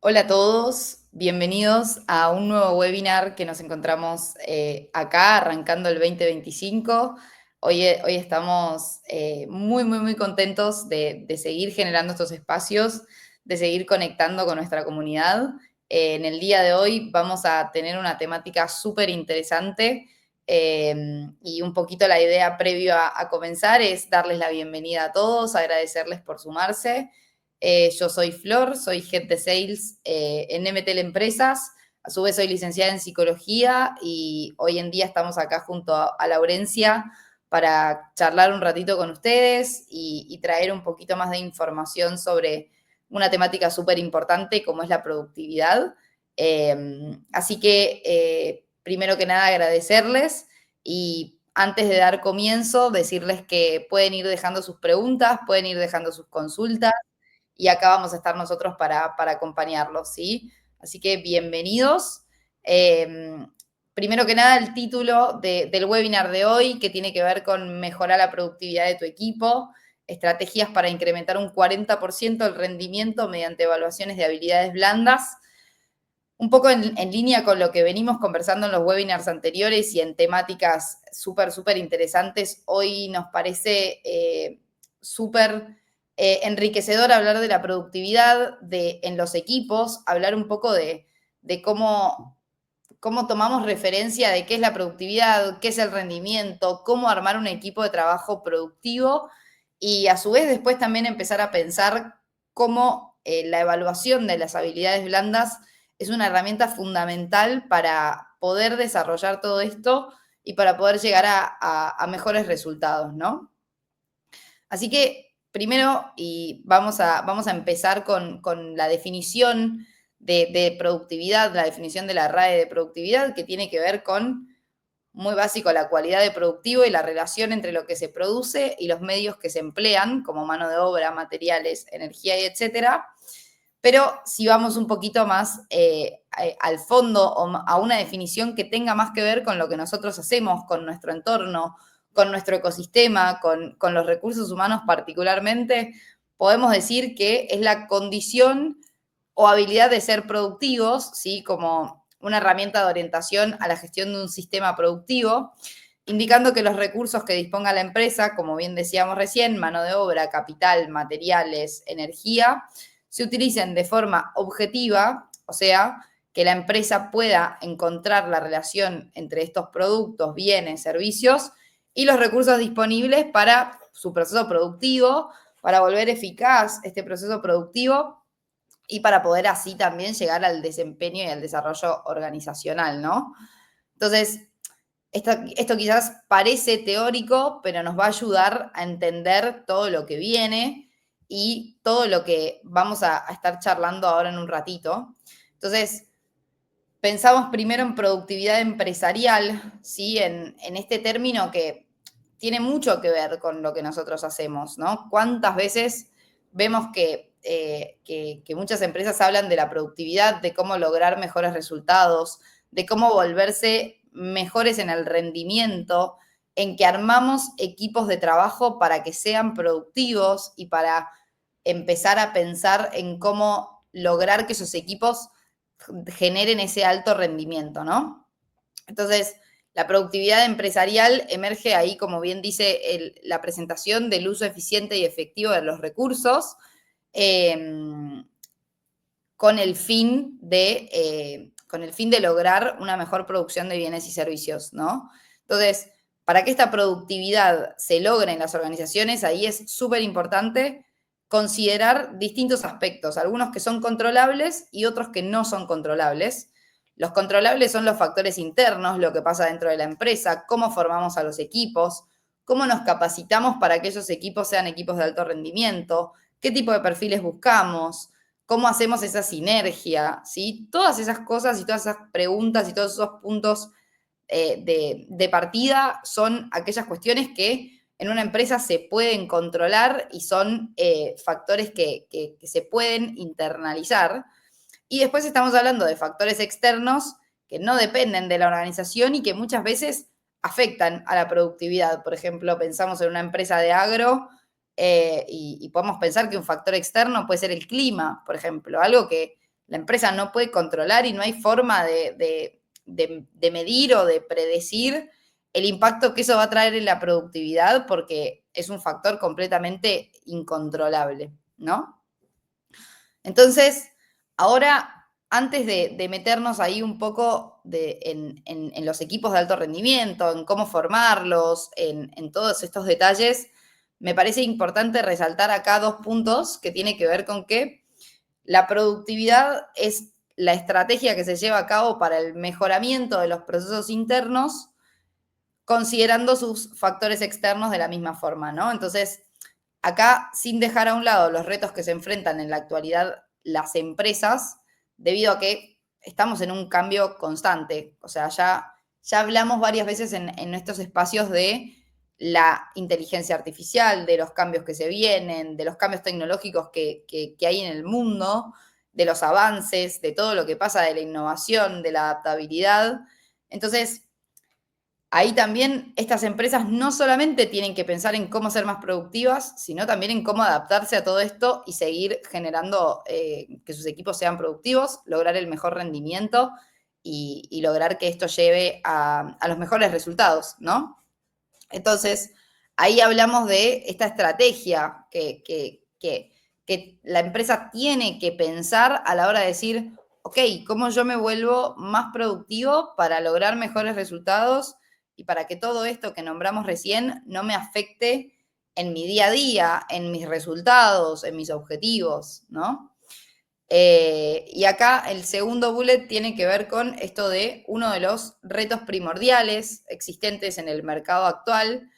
Hola a todos, bienvenidos a un nuevo webinar que nos encontramos acá arrancando el 2025. Hoy estamos muy contentos de seguir generando estos espacios, de seguir conectando con nuestra comunidad. En el día de hoy vamos a tener una temática súper interesante y un poquito la idea previo a comenzar es darles la bienvenida a todos, agradecerles por sumarse. Yo soy Flor, soy Head de Sales en MTL Empresas. A su vez soy licenciada en Psicología y hoy en día estamos acá junto a Laurencia para charlar un ratito con ustedes y traer un poquito más de información sobre una temática súper importante como es la productividad. Así que, primero que nada, agradecerles y antes de dar comienzo, decirles que pueden ir dejando sus preguntas, pueden ir dejando sus consultas y acá vamos a estar nosotros para acompañarlos, ¿sí? Así que bienvenidos. Eh, Primero que nada, el título del webinar de hoy, que tiene que ver con mejorar la productividad de tu equipo, estrategias para incrementar un 40% el rendimiento mediante evaluaciones de habilidades blandas. Un poco en línea con lo que venimos conversando en los webinars anteriores y en temáticas súper interesantes, hoy nos parece súper enriquecedor hablar de la productividad en los equipos, hablar un poco de cómo tomamos referencia de qué es la productividad, qué es el rendimiento, cómo armar un equipo de trabajo productivo y a su vez después también empezar a pensar cómo la evaluación de las habilidades blandas es una herramienta fundamental para poder desarrollar todo esto y para poder llegar a mejores resultados, ¿no? Así que primero, y vamos a empezar con la definición de productividad, la definición de la RAE de productividad, que tiene que ver con, muy básico, la cualidad de productivo y la relación entre lo que se produce y los medios que se emplean, como mano de obra, materiales, energía y etcétera. Pero si vamos un poquito más al fondo o a una definición que tenga más que ver con lo que nosotros hacemos, con nuestro entorno, con nuestro ecosistema, con los recursos humanos particularmente, podemos decir que es la condición o habilidad de ser productivos, ¿sí? Como una herramienta de orientación a la gestión de un sistema productivo, indicando que los recursos que disponga la empresa, como bien decíamos recién, mano de obra, capital, materiales, energía, se utilicen de forma objetiva, o sea, que la empresa pueda encontrar la relación entre estos productos, bienes, servicios y los recursos disponibles para su proceso productivo, para volver eficaz este proceso productivo y para poder así también llegar al desempeño y al desarrollo organizacional, ¿no? Entonces, esto quizás parece teórico, pero nos va a ayudar a entender todo lo que viene y todo lo que vamos a estar charlando ahora en un ratito. Entonces, pensamos primero en productividad empresarial, ¿sí? En este término que tiene mucho que ver con lo que nosotros hacemos, ¿no? ¿Cuántas veces vemos que muchas empresas hablan de la productividad, de cómo lograr mejores resultados, de cómo volverse mejores en el rendimiento, en que armamos equipos de trabajo para que sean productivos y para empezar a pensar en cómo lograr que esos equipos generen ese alto rendimiento, ¿no? Entonces, la productividad empresarial emerge ahí, como bien dice la presentación, del uso eficiente y efectivo de los recursos, eh, con el fin de lograr una mejor producción de bienes y servicios, ¿no? Entonces, para que esta productividad se logre en las organizaciones, ahí es súper importante considerar distintos aspectos, algunos que son controlables y otros que no son controlables. Los controlables son los factores internos, lo que pasa dentro de la empresa, cómo formamos a los equipos, cómo nos capacitamos para que esos equipos sean equipos de alto rendimiento, qué tipo de perfiles buscamos, cómo hacemos esa sinergia, ¿sí? Todas esas cosas y todas esas preguntas y todos esos puntos de partida son aquellas cuestiones que en una empresa se pueden controlar y son factores que se pueden internalizar. Y después estamos hablando de factores externos que no dependen de la organización y que muchas veces afectan a la productividad. Por ejemplo, pensamos en una empresa de agro y podemos pensar que un factor externo puede ser el clima, por ejemplo, algo que la empresa no puede controlar y no hay forma de medir o de predecir el impacto que eso va a traer en la productividad porque es un factor completamente incontrolable, ¿no? Entonces, ahora, antes de meternos ahí un poco en los equipos de alto rendimiento, en cómo formarlos, en todos estos detalles, me parece importante resaltar acá 2 puntos que tienen que ver con que la productividad es la estrategia que se lleva a cabo para el mejoramiento de los procesos internos, considerando sus factores externos de la misma forma, ¿no? Entonces, acá, sin dejar a un lado los retos que se enfrentan en la actualidad las empresas, debido a que estamos en un cambio constante. O sea, ya hablamos varias veces en estos espacios de la inteligencia artificial, de los cambios que se vienen, de los cambios tecnológicos que hay en el mundo, de los avances, de todo lo que pasa, de la innovación, de la adaptabilidad. Entonces, ahí también estas empresas no solamente tienen que pensar en cómo ser más productivas, sino también en cómo adaptarse a todo esto y seguir generando que sus equipos sean productivos, lograr el mejor rendimiento y lograr que esto lleve a los mejores resultados, ¿no? Entonces, ahí hablamos de esta estrategia que la empresa tiene que pensar a la hora de decir, ok, ¿cómo yo me vuelvo más productivo para lograr mejores resultados y para que todo esto que nombramos recién no me afecte en mi día a día, en mis resultados, en mis objetivos, ¿no? Y acá el segundo bullet tiene que ver con esto de uno de los retos primordiales existentes en el mercado actual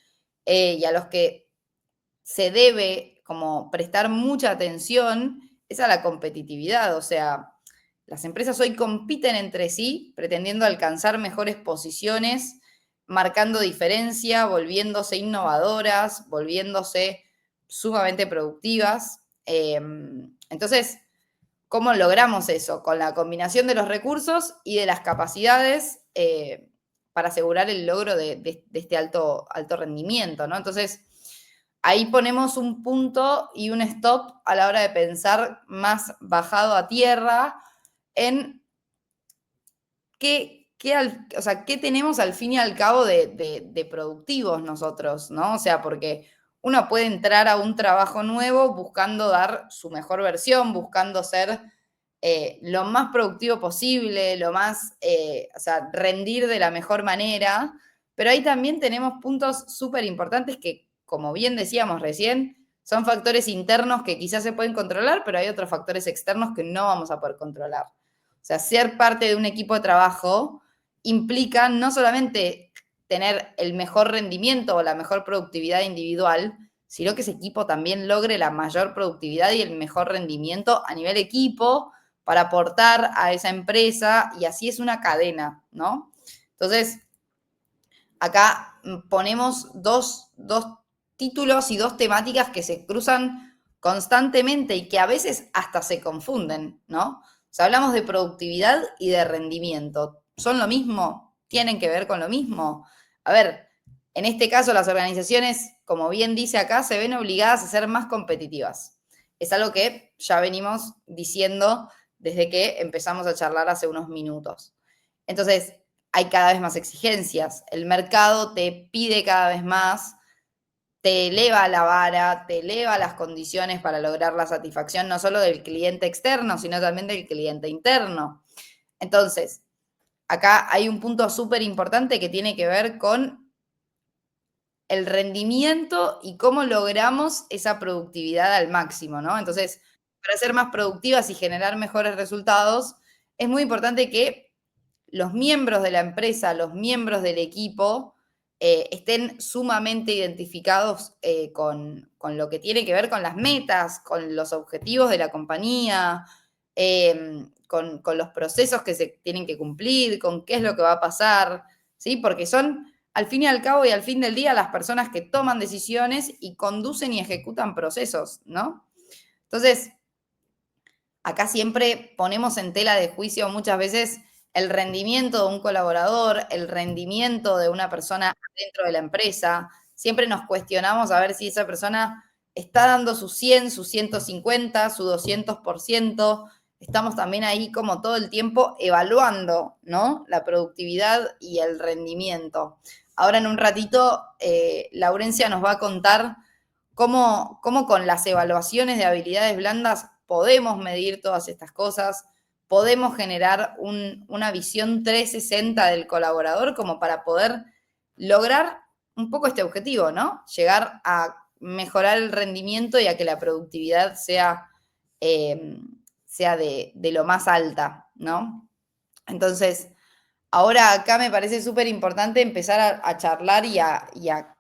y a los que se debe como prestar mucha atención es a la competitividad. O sea, las empresas hoy compiten entre sí pretendiendo alcanzar mejores posiciones, marcando diferencia, volviéndose innovadoras, volviéndose sumamente productivas. Entonces, ¿cómo logramos eso? Con la combinación de los recursos y de las capacidades para asegurar el logro de este alto rendimiento, ¿no? Entonces, ahí ponemos un punto y un stop a la hora de pensar más bajado a tierra en o sea, qué tenemos al fin y al cabo de productivos nosotros, ¿no? O sea, porque uno puede entrar a un trabajo nuevo buscando dar su mejor versión, buscando ser lo más productivo posible, o sea, rendir de la mejor manera, pero ahí también tenemos puntos súper importantes que, como bien decíamos recién, son factores internos que quizás se pueden controlar, pero hay otros factores externos que no vamos a poder controlar. O sea, ser parte de un equipo de trabajo implica no solamente tener el mejor rendimiento o la mejor productividad individual, sino que ese equipo también logre la mayor productividad y el mejor rendimiento a nivel equipo para aportar a esa empresa y así es una cadena, ¿no? Entonces, acá ponemos dos títulos y dos temáticas que se cruzan constantemente y que a veces hasta se confunden, ¿no? O sea, hablamos de productividad y de rendimiento. ¿Son lo mismo? ¿Tienen que ver con lo mismo? A ver, en este caso las organizaciones, como bien dice acá, se ven obligadas a ser más competitivas. Es algo que ya venimos diciendo desde que empezamos a charlar hace unos minutos. Entonces, hay cada vez más exigencias. El mercado te pide cada vez más, te eleva la vara, te eleva las condiciones para lograr la satisfacción no solo del cliente externo, sino también del cliente interno. Entonces, acá hay un punto súper importante que tiene que ver con el rendimiento y cómo logramos esa productividad al máximo, ¿no? Entonces, para ser más productivas y generar mejores resultados, es muy importante que los miembros de la empresa, los miembros del equipo, estén sumamente identificados con lo que tiene que ver con las metas, con los objetivos de la compañía, con los procesos que se tienen que cumplir, con qué es lo que va a pasar, ¿sí? Porque son, al fin y al cabo y al fin del día, las personas que toman decisiones y conducen y ejecutan procesos, ¿no? Entonces, acá siempre ponemos en tela de juicio muchas veces el rendimiento de un colaborador, el rendimiento de una persona dentro de la empresa. Siempre nos cuestionamos a ver si esa persona está dando su 100, su 150, su 200%, estamos también ahí como todo el tiempo evaluando, ¿no? La productividad y el rendimiento. Ahora en un ratito, Laurencia nos va a contar cómo con las evaluaciones de habilidades blandas podemos medir todas estas cosas, podemos generar una visión 360 del colaborador como para poder lograr un poco este objetivo, ¿no? Llegar a mejorar el rendimiento y a que la productividad sea, sea de lo más alta, ¿no? Entonces, ahora acá me parece súper importante empezar a charlar y a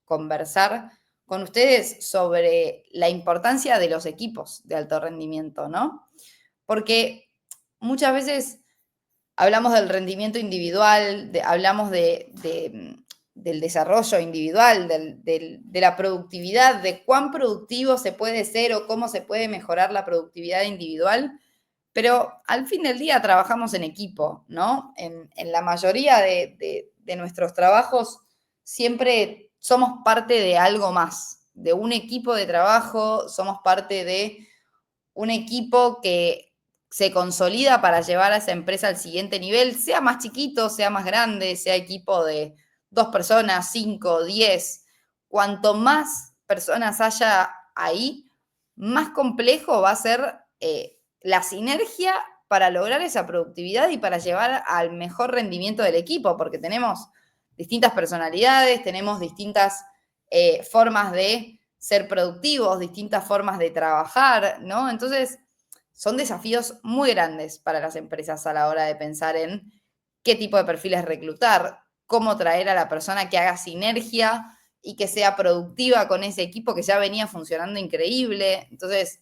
conversar con ustedes sobre la importancia de los equipos de alto rendimiento, ¿no? Porque muchas veces hablamos del rendimiento individual, hablamos del desarrollo individual, de la productividad, de cuán productivo se puede ser o cómo se puede mejorar la productividad individual, pero al fin del día trabajamos en equipo, ¿no? En la mayoría de nuestros trabajos siempre somos parte de algo más, de un equipo de trabajo, somos parte de un equipo que se consolida para llevar a esa empresa al siguiente nivel, sea más chiquito, sea más grande, sea equipo de 2 personas, 5, 10. Cuanto más personas haya ahí, más complejo va a ser la sinergia para lograr esa productividad y para llevar al mejor rendimiento del equipo, porque tenemos distintas personalidades, tenemos distintas formas de ser productivos, distintas formas de trabajar, ¿no? Entonces, son desafíos muy grandes para las empresas a la hora de pensar en qué tipo de perfiles reclutar, cómo traer a la persona que haga sinergia y que sea productiva con ese equipo que ya venía funcionando increíble. Entonces,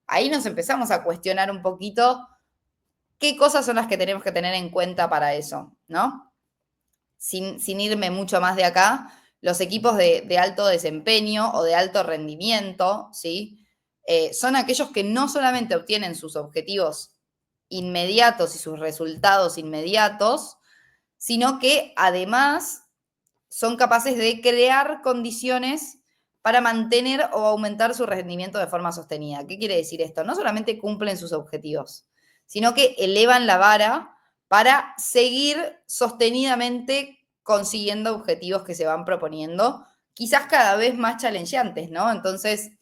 ahí nos empezamos a cuestionar un poquito qué cosas son las que tenemos que tener en cuenta para eso, ¿no? Sin irme mucho más de acá, los equipos de alto desempeño o de alto rendimiento, ¿sí? Son aquellos que no solamente obtienen sus objetivos inmediatos y sus resultados inmediatos, sino que además son capaces de crear condiciones para mantener o aumentar su rendimiento de forma sostenida. ¿Qué quiere decir esto? No solamente cumplen sus objetivos, sino que elevan la vara para seguir sostenidamente consiguiendo objetivos que se van proponiendo, quizás cada vez más challengeantes, ¿no? Entonces,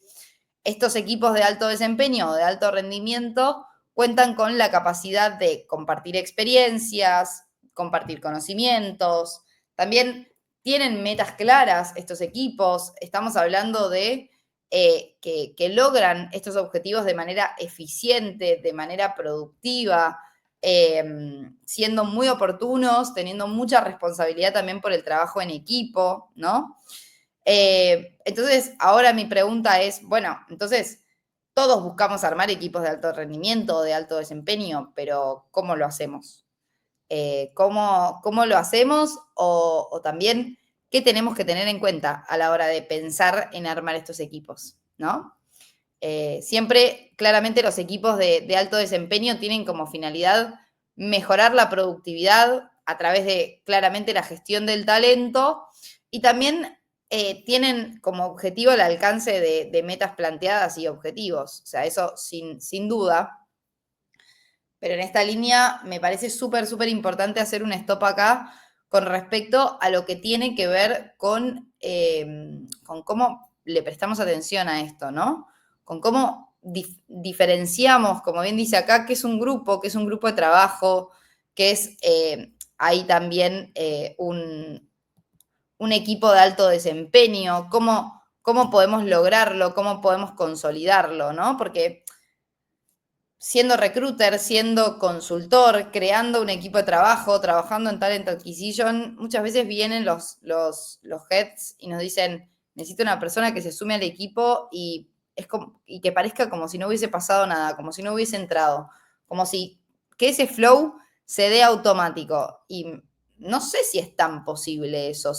estos equipos de alto desempeño o de alto rendimiento cuentan con la capacidad de compartir experiencias, compartir conocimientos, también tienen metas claras estos equipos, estamos hablando de que logran estos objetivos de manera eficiente, de manera productiva, siendo muy oportunos, teniendo mucha responsabilidad también por el trabajo en equipo, ¿no? Entonces, ahora mi pregunta es, bueno, entonces, todos buscamos armar equipos de alto rendimiento, de alto desempeño, pero ¿cómo lo hacemos? ¿Cómo lo hacemos? O también, ¿qué tenemos que tener en cuenta a la hora de pensar en armar estos equipos? ¿No? Siempre, claramente, los equipos de alto desempeño tienen como finalidad mejorar la productividad a través de, claramente, la gestión del talento y también tienen como objetivo el alcance de metas planteadas y objetivos. O sea, eso sin duda. Pero en esta línea me parece súper, súper importante hacer un stop acá con respecto a lo que tiene que ver con cómo le prestamos atención a esto, ¿no? Con cómo diferenciamos, como bien dice acá, qué es un grupo, qué es un grupo de trabajo, qué es ahí también un equipo de alto desempeño, cómo podemos lograrlo, cómo podemos consolidarlo, ¿no? Porque siendo recruiter, siendo consultor, creando un equipo de trabajo, trabajando en Talent Acquisition, muchas veces vienen los heads y nos dicen, necesito una persona que se sume al equipo y que parezca como si no hubiese pasado nada, como si no hubiese entrado, como si que ese flow se dé automático. Y no sé si es tan posible eso,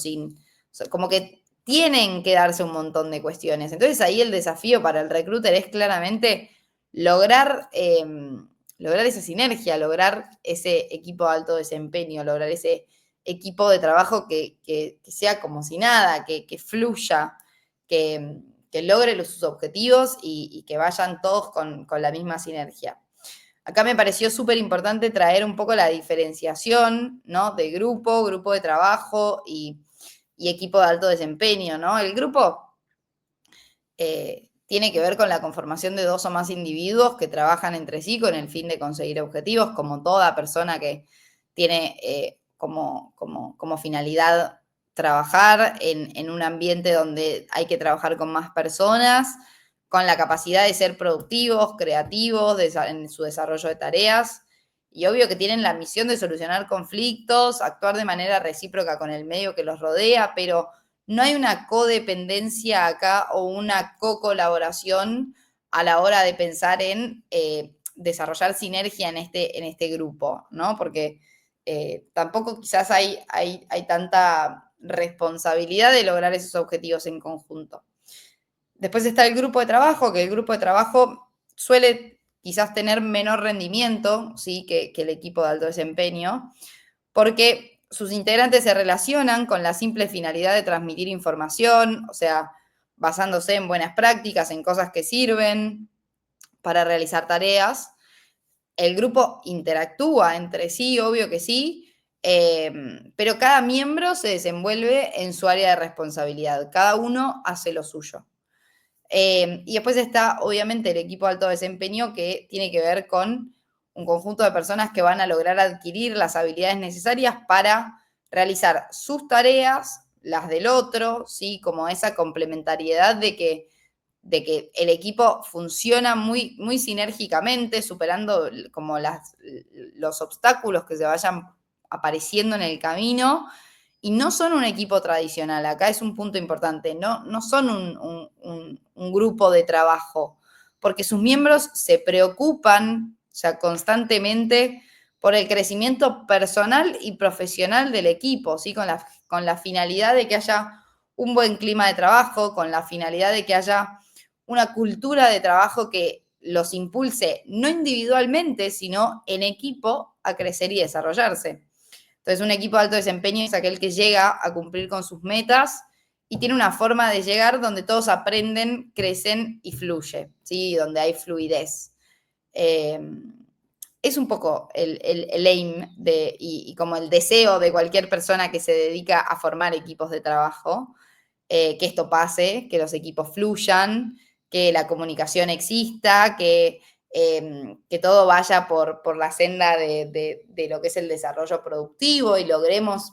como que tienen que darse un montón de cuestiones. Entonces ahí el desafío para el recruiter es claramente lograr, lograr esa sinergia, lograr ese equipo de alto desempeño, lograr ese equipo de trabajo que sea como si nada, que fluya, que logre sus objetivos y que vayan todos con la misma sinergia. Acá me pareció súper importante traer un poco la diferenciación, ¿no? De grupo, grupo de trabajo y equipo de alto desempeño, ¿no? El grupo tiene que ver con la conformación de 2 o más individuos que trabajan entre sí con el fin de conseguir objetivos, como toda persona que tiene como finalidad trabajar en un ambiente donde hay que trabajar con más personas, con la capacidad de ser productivos, creativos en su desarrollo de tareas, y obvio que tienen la misión de solucionar conflictos, actuar de manera recíproca con el medio que los rodea, pero no hay una codependencia acá o una co-colaboración a la hora de pensar en desarrollar sinergia en este grupo, ¿no? Porque tampoco quizás hay tanta responsabilidad de lograr esos objetivos en conjunto. Después está el grupo de trabajo, que el grupo de trabajo suele quizás tener menor rendimiento, ¿sí? que el equipo de alto desempeño, porque sus integrantes se relacionan con la simple finalidad de transmitir información, o sea, basándose en buenas prácticas, en cosas que sirven para realizar tareas. El grupo interactúa entre sí, obvio que sí, pero cada miembro se desenvuelve en su área de responsabilidad, cada uno hace lo suyo. Y después está, obviamente, el equipo de alto desempeño, que tiene que ver con un conjunto de personas que van a lograr adquirir las habilidades necesarias para realizar sus tareas, las del otro, ¿sí? Como esa complementariedad de que el equipo funciona muy, muy sinérgicamente, superando como los obstáculos que se vayan apareciendo en el camino. Y no son un equipo tradicional, acá es un punto importante, no son un grupo de trabajo, porque sus miembros se preocupan ya constantemente por el crecimiento personal y profesional del equipo, ¿sí? Con la finalidad de que haya un buen clima de trabajo, con la finalidad de que haya una cultura de trabajo que los impulse no individualmente, sino en equipo a crecer y desarrollarse. Entonces, un equipo de alto desempeño es aquel que llega a cumplir con sus metas y tiene una forma de llegar donde todos aprenden, crecen y fluye, ¿sí? Donde hay fluidez. Es un poco el aim y como el deseo de cualquier persona que se dedica a formar equipos de trabajo, que esto pase, que los equipos fluyan, que la comunicación exista, que todo vaya por la senda de lo que es el desarrollo productivo y logremos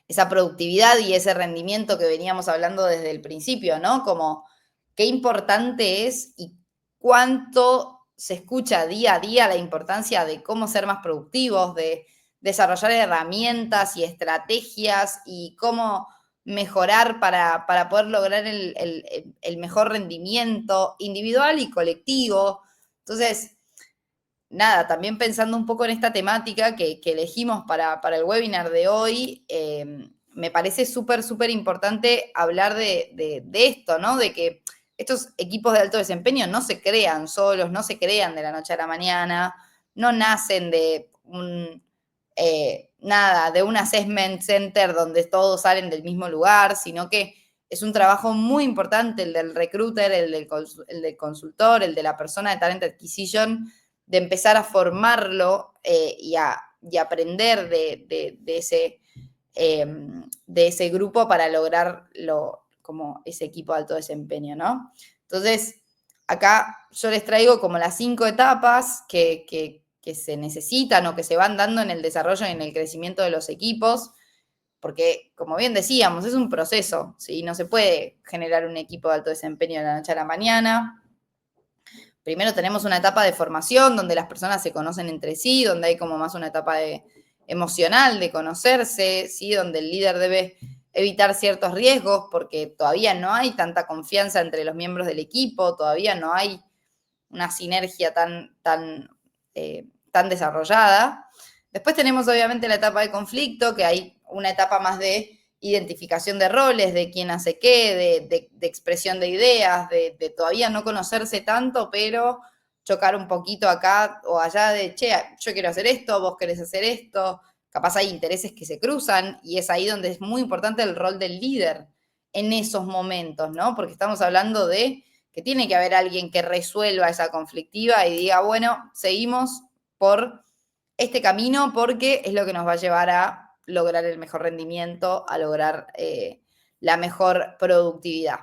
esa productividad y ese rendimiento que veníamos hablando desde el principio, ¿no? Como qué importante es y cuánto se escucha día a día la importancia de cómo ser más productivos, de desarrollar herramientas y estrategias y cómo mejorar para poder lograr el mejor rendimiento individual y colectivo. Entonces, nada, también pensando un poco en esta temática que elegimos para el webinar de hoy, me parece súper, súper importante hablar de esto, ¿no? De que estos equipos de alto desempeño no se crean solos, no se crean de la noche a la mañana, no nacen de nada, de un assessment center donde todos salen del mismo lugar, sino que es un trabajo muy importante el del recruiter, el del consultor, el de la persona de talent acquisition, de empezar a formarlo y aprender de ese grupo para lograrlo como ese equipo de alto desempeño, ¿no? Entonces, acá yo les traigo como las 5 etapas que se necesitan o que se van dando en el desarrollo y en el crecimiento de los equipos, porque, como bien decíamos, es un proceso, ¿sí? No se puede generar un equipo de alto desempeño de la noche a la mañana. Primero tenemos una etapa de formación donde las personas se conocen entre sí, donde hay como más una etapa emocional de conocerse, ¿sí? Donde el líder debe evitar ciertos riesgos porque todavía no hay tanta confianza entre los miembros del equipo, todavía no hay una sinergia tan desarrollada. Después tenemos obviamente la etapa de conflicto, que hay una etapa más de identificación de roles, de quién hace qué, de expresión de ideas, de todavía no conocerse tanto, pero chocar un poquito acá o allá de, che, yo quiero hacer esto, vos querés hacer esto, capaz hay intereses que se cruzan y es ahí donde es muy importante el rol del líder en esos momentos, ¿no? Porque estamos hablando de que tiene que haber alguien que resuelva esa conflictiva y diga, bueno, seguimos por este camino porque es lo que nos va a llevar a lograr el mejor rendimiento, a lograr la mejor productividad.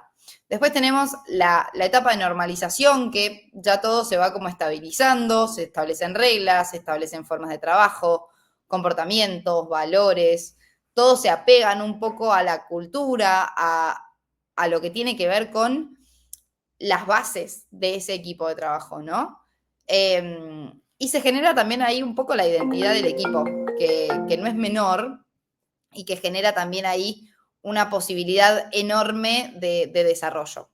Después tenemos la etapa de normalización, que ya todo se va como estabilizando, se establecen reglas, se establecen formas de trabajo, comportamientos, valores, todos se apegan un poco a la cultura, a lo que tiene que ver con las bases de ese equipo de trabajo, ¿no? Y se genera también ahí un poco la identidad del equipo, que no es menor y que genera también ahí una posibilidad enorme de desarrollo.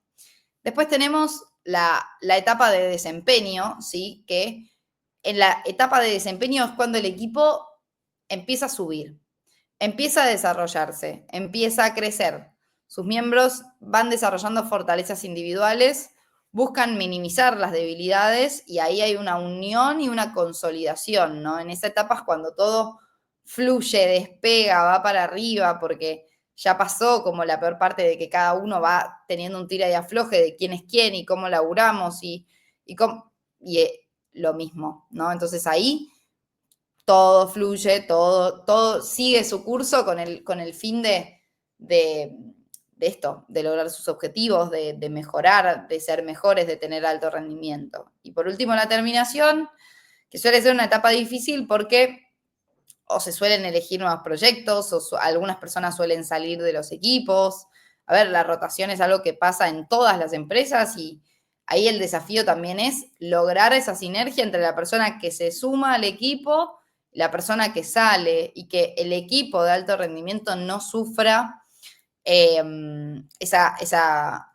Después tenemos la etapa de desempeño, ¿sí? Que en la etapa de desempeño es cuando el equipo empieza a subir, empieza a desarrollarse, empieza a crecer. Sus miembros van desarrollando fortalezas individuales, buscan minimizar las debilidades y ahí hay una unión y una consolidación, ¿no? En esa etapa es cuando todo fluye, despega, va para arriba, porque ya pasó como la peor parte de que cada uno va teniendo un tira y afloje de quién es quién y cómo laburamos y lo mismo, ¿no? Entonces ahí todo fluye, todo sigue su curso con el fin de esto, de lograr sus objetivos, de mejorar, de ser mejores, de tener alto rendimiento. Y por último, la terminación, que suele ser una etapa difícil porque o se suelen elegir nuevos proyectos, o algunas personas suelen salir de los equipos. A ver, la rotación es algo que pasa en todas las empresas y ahí el desafío también es lograr esa sinergia entre la persona que se suma al equipo, la persona que sale y que el equipo de alto rendimiento no sufra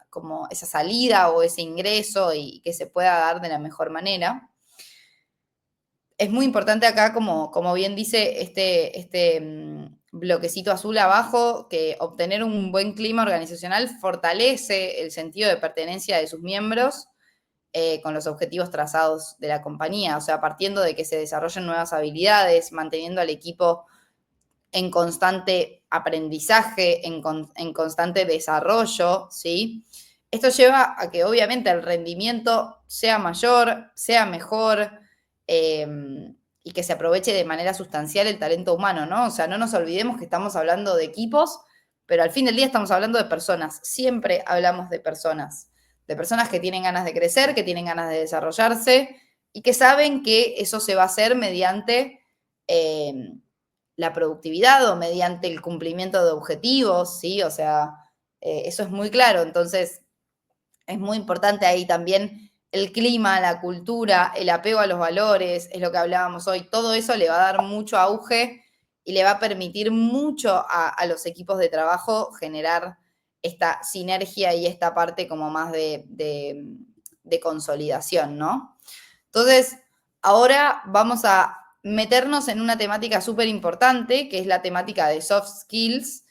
como esa salida o ese ingreso y que se pueda dar de la mejor manera. Es muy importante acá, como bien dice este bloquecito azul abajo, que obtener un buen clima organizacional fortalece el sentido de pertenencia de sus miembros con los objetivos trazados de la compañía, o sea, partiendo de que se desarrollen nuevas habilidades, manteniendo al equipo en constante aprendizaje, en constante desarrollo, ¿sí? Esto lleva a que obviamente el rendimiento sea mayor, sea mejor y que se aproveche de manera sustancial el talento humano, ¿no? O sea, no nos olvidemos que estamos hablando de equipos, pero al fin del día estamos hablando de personas. Siempre hablamos de personas que tienen ganas de crecer, que tienen ganas de desarrollarse y que saben que eso se va a hacer mediante la productividad o mediante el cumplimiento de objetivos, ¿sí? O sea, eso es muy claro. Entonces, es muy importante ahí también el clima, la cultura, el apego a los valores, es lo que hablábamos hoy. Todo eso le va a dar mucho auge y le va a permitir mucho a los equipos de trabajo generar esta sinergia y esta parte como más de consolidación, ¿no? Entonces, ahora vamos a meternos en una temática súper importante, que es la temática de soft skills,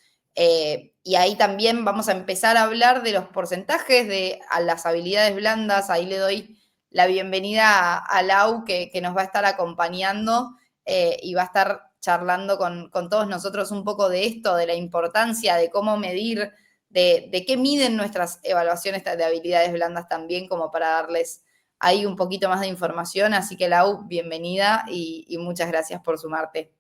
y ahí también vamos a empezar a hablar de los porcentajes de las habilidades blandas. Ahí le doy la bienvenida a Lau, que nos va a estar acompañando y va a estar charlando con todos nosotros un poco de esto, de la importancia, de cómo medir, de qué miden nuestras evaluaciones de habilidades blandas también, como para darles ahí un poquito más de información. Así que Lau, bienvenida y muchas gracias por sumarte.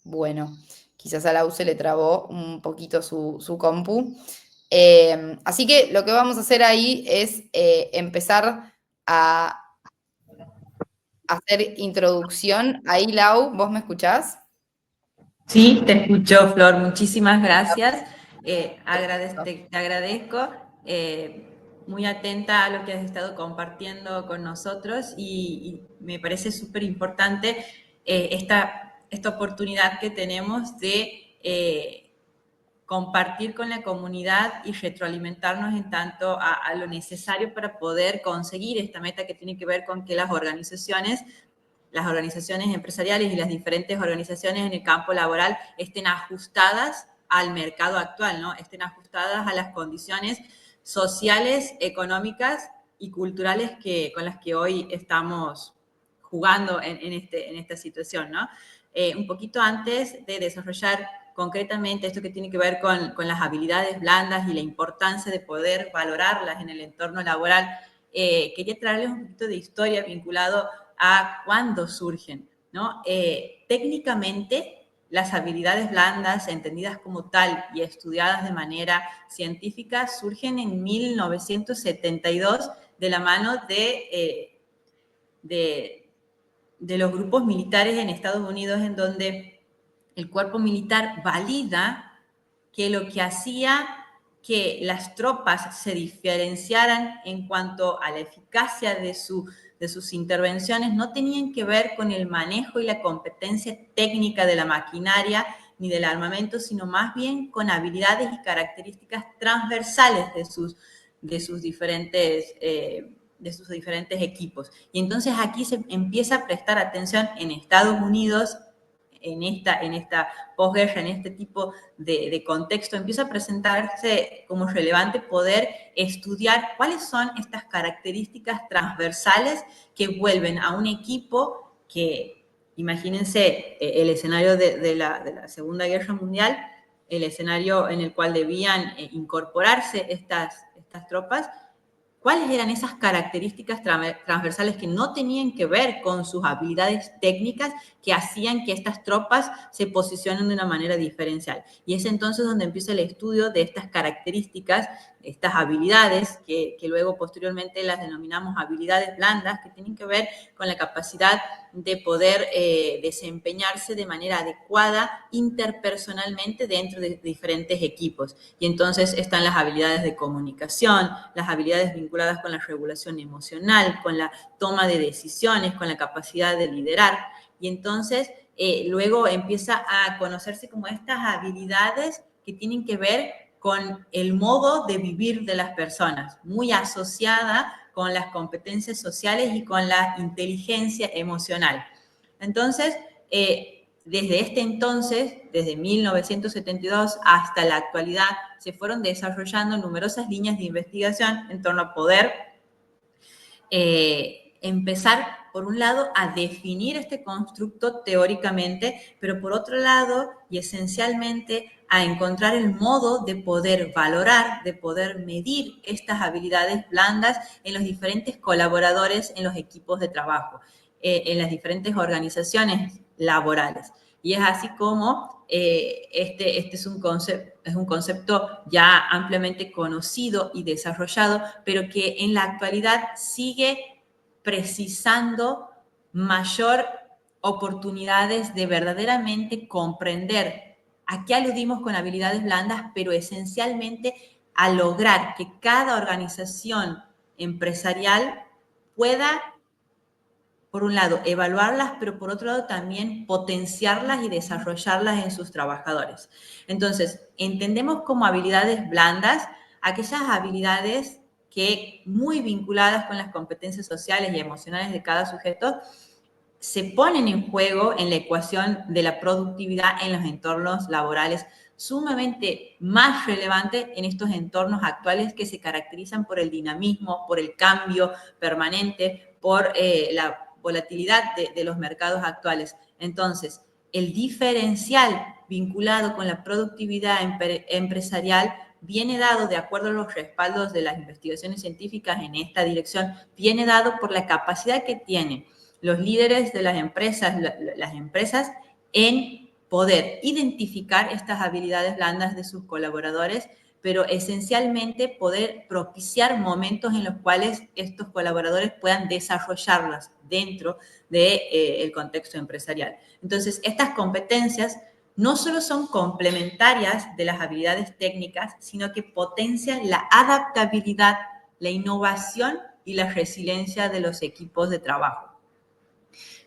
Bueno, quizás a Lau se le trabó un poquito su compu. Así que lo que vamos a hacer ahí es empezar a hacer introducción. Ahí, Lau, ¿vos me escuchás? Sí, te escucho, Flor. Muchísimas gracias. Te agradezco. Muy atenta a lo que has estado compartiendo con nosotros y me parece súper importante esta oportunidad que tenemos de compartir con la comunidad y retroalimentarnos en tanto a lo necesario para poder conseguir esta meta que tiene que ver con que las organizaciones empresariales y las diferentes organizaciones en el campo laboral estén ajustadas al mercado actual, ¿no? Estén ajustadas a las condiciones sociales, económicas y culturales con las que hoy estamos jugando en esta situación, ¿no? Un poquito antes de desarrollar concretamente esto que tiene que ver con las habilidades blandas y la importancia de poder valorarlas en el entorno laboral, quería traerles un poquito de historia vinculado a cuándo surgen, ¿no? Técnicamente, las habilidades blandas, entendidas como tal y estudiadas de manera científica, surgen en 1972 de la mano de los grupos militares en Estados Unidos, en donde el cuerpo militar valida que lo que hacía que las tropas se diferenciaran en cuanto a la eficacia de sus intervenciones no tenían que ver con el manejo y la competencia técnica de la maquinaria ni del armamento, sino más bien con habilidades y características transversales de sus diferentes equipos. Y entonces aquí se empieza a prestar atención en Estados Unidos, en esta posguerra, en este tipo de contexto, empieza a presentarse como relevante poder estudiar cuáles son estas características transversales que vuelven a un equipo que, imagínense, el escenario de la Segunda Guerra Mundial, el escenario en el cual debían incorporarse estas tropas. ¿Cuáles eran esas características transversales que no tenían que ver con sus habilidades técnicas que hacían que estas tropas se posicionen de una manera diferencial? Y es entonces donde empieza el estudio de estas características, estas habilidades, que luego posteriormente las denominamos habilidades blandas, que tienen que ver con la capacidad de poder desempeñarse de manera adecuada interpersonalmente dentro de diferentes equipos. Y entonces están las habilidades de comunicación, las habilidades vinculadas con la regulación emocional, con la toma de decisiones, con la capacidad de liderar. Y entonces luego empieza a conocerse como estas habilidades que tienen que ver con el modo de vivir de las personas, muy asociada con las competencias sociales y con la inteligencia emocional. Entonces, desde este entonces, desde 1972 hasta la actualidad, se fueron desarrollando numerosas líneas de investigación en torno a poder empezar, por un lado, a definir este constructo teóricamente, pero por otro lado, y esencialmente, a encontrar el modo de poder valorar, de poder medir estas habilidades blandas en los diferentes colaboradores en los equipos de trabajo, en las diferentes organizaciones laborales. Y es así como este es un concepto ya ampliamente conocido y desarrollado, pero que en la actualidad sigue precisando mayor oportunidades de verdaderamente comprender a qué aludimos con habilidades blandas, pero esencialmente a lograr que cada organización empresarial pueda, por un lado, evaluarlas, pero por otro lado también potenciarlas y desarrollarlas en sus trabajadores. Entonces, entendemos como habilidades blandas aquellas habilidades que, muy vinculadas con las competencias sociales y emocionales de cada sujeto, se ponen en juego en la ecuación de la productividad en los entornos laborales, sumamente más relevante en estos entornos actuales que se caracterizan por el dinamismo, por el cambio permanente, por la volatilidad de los mercados actuales. Entonces, el diferencial vinculado con la productividad empresarial viene dado, de acuerdo a los respaldos de las investigaciones científicas en esta dirección, viene dado por la capacidad que tienen los líderes de las empresas en poder identificar estas habilidades blandas de sus colaboradores, pero esencialmente poder propiciar momentos en los cuales estos colaboradores puedan desarrollarlas dentro del contexto empresarial. Entonces, estas competencias no solo son complementarias de las habilidades técnicas, sino que potencian la adaptabilidad, la innovación y la resiliencia de los equipos de trabajo.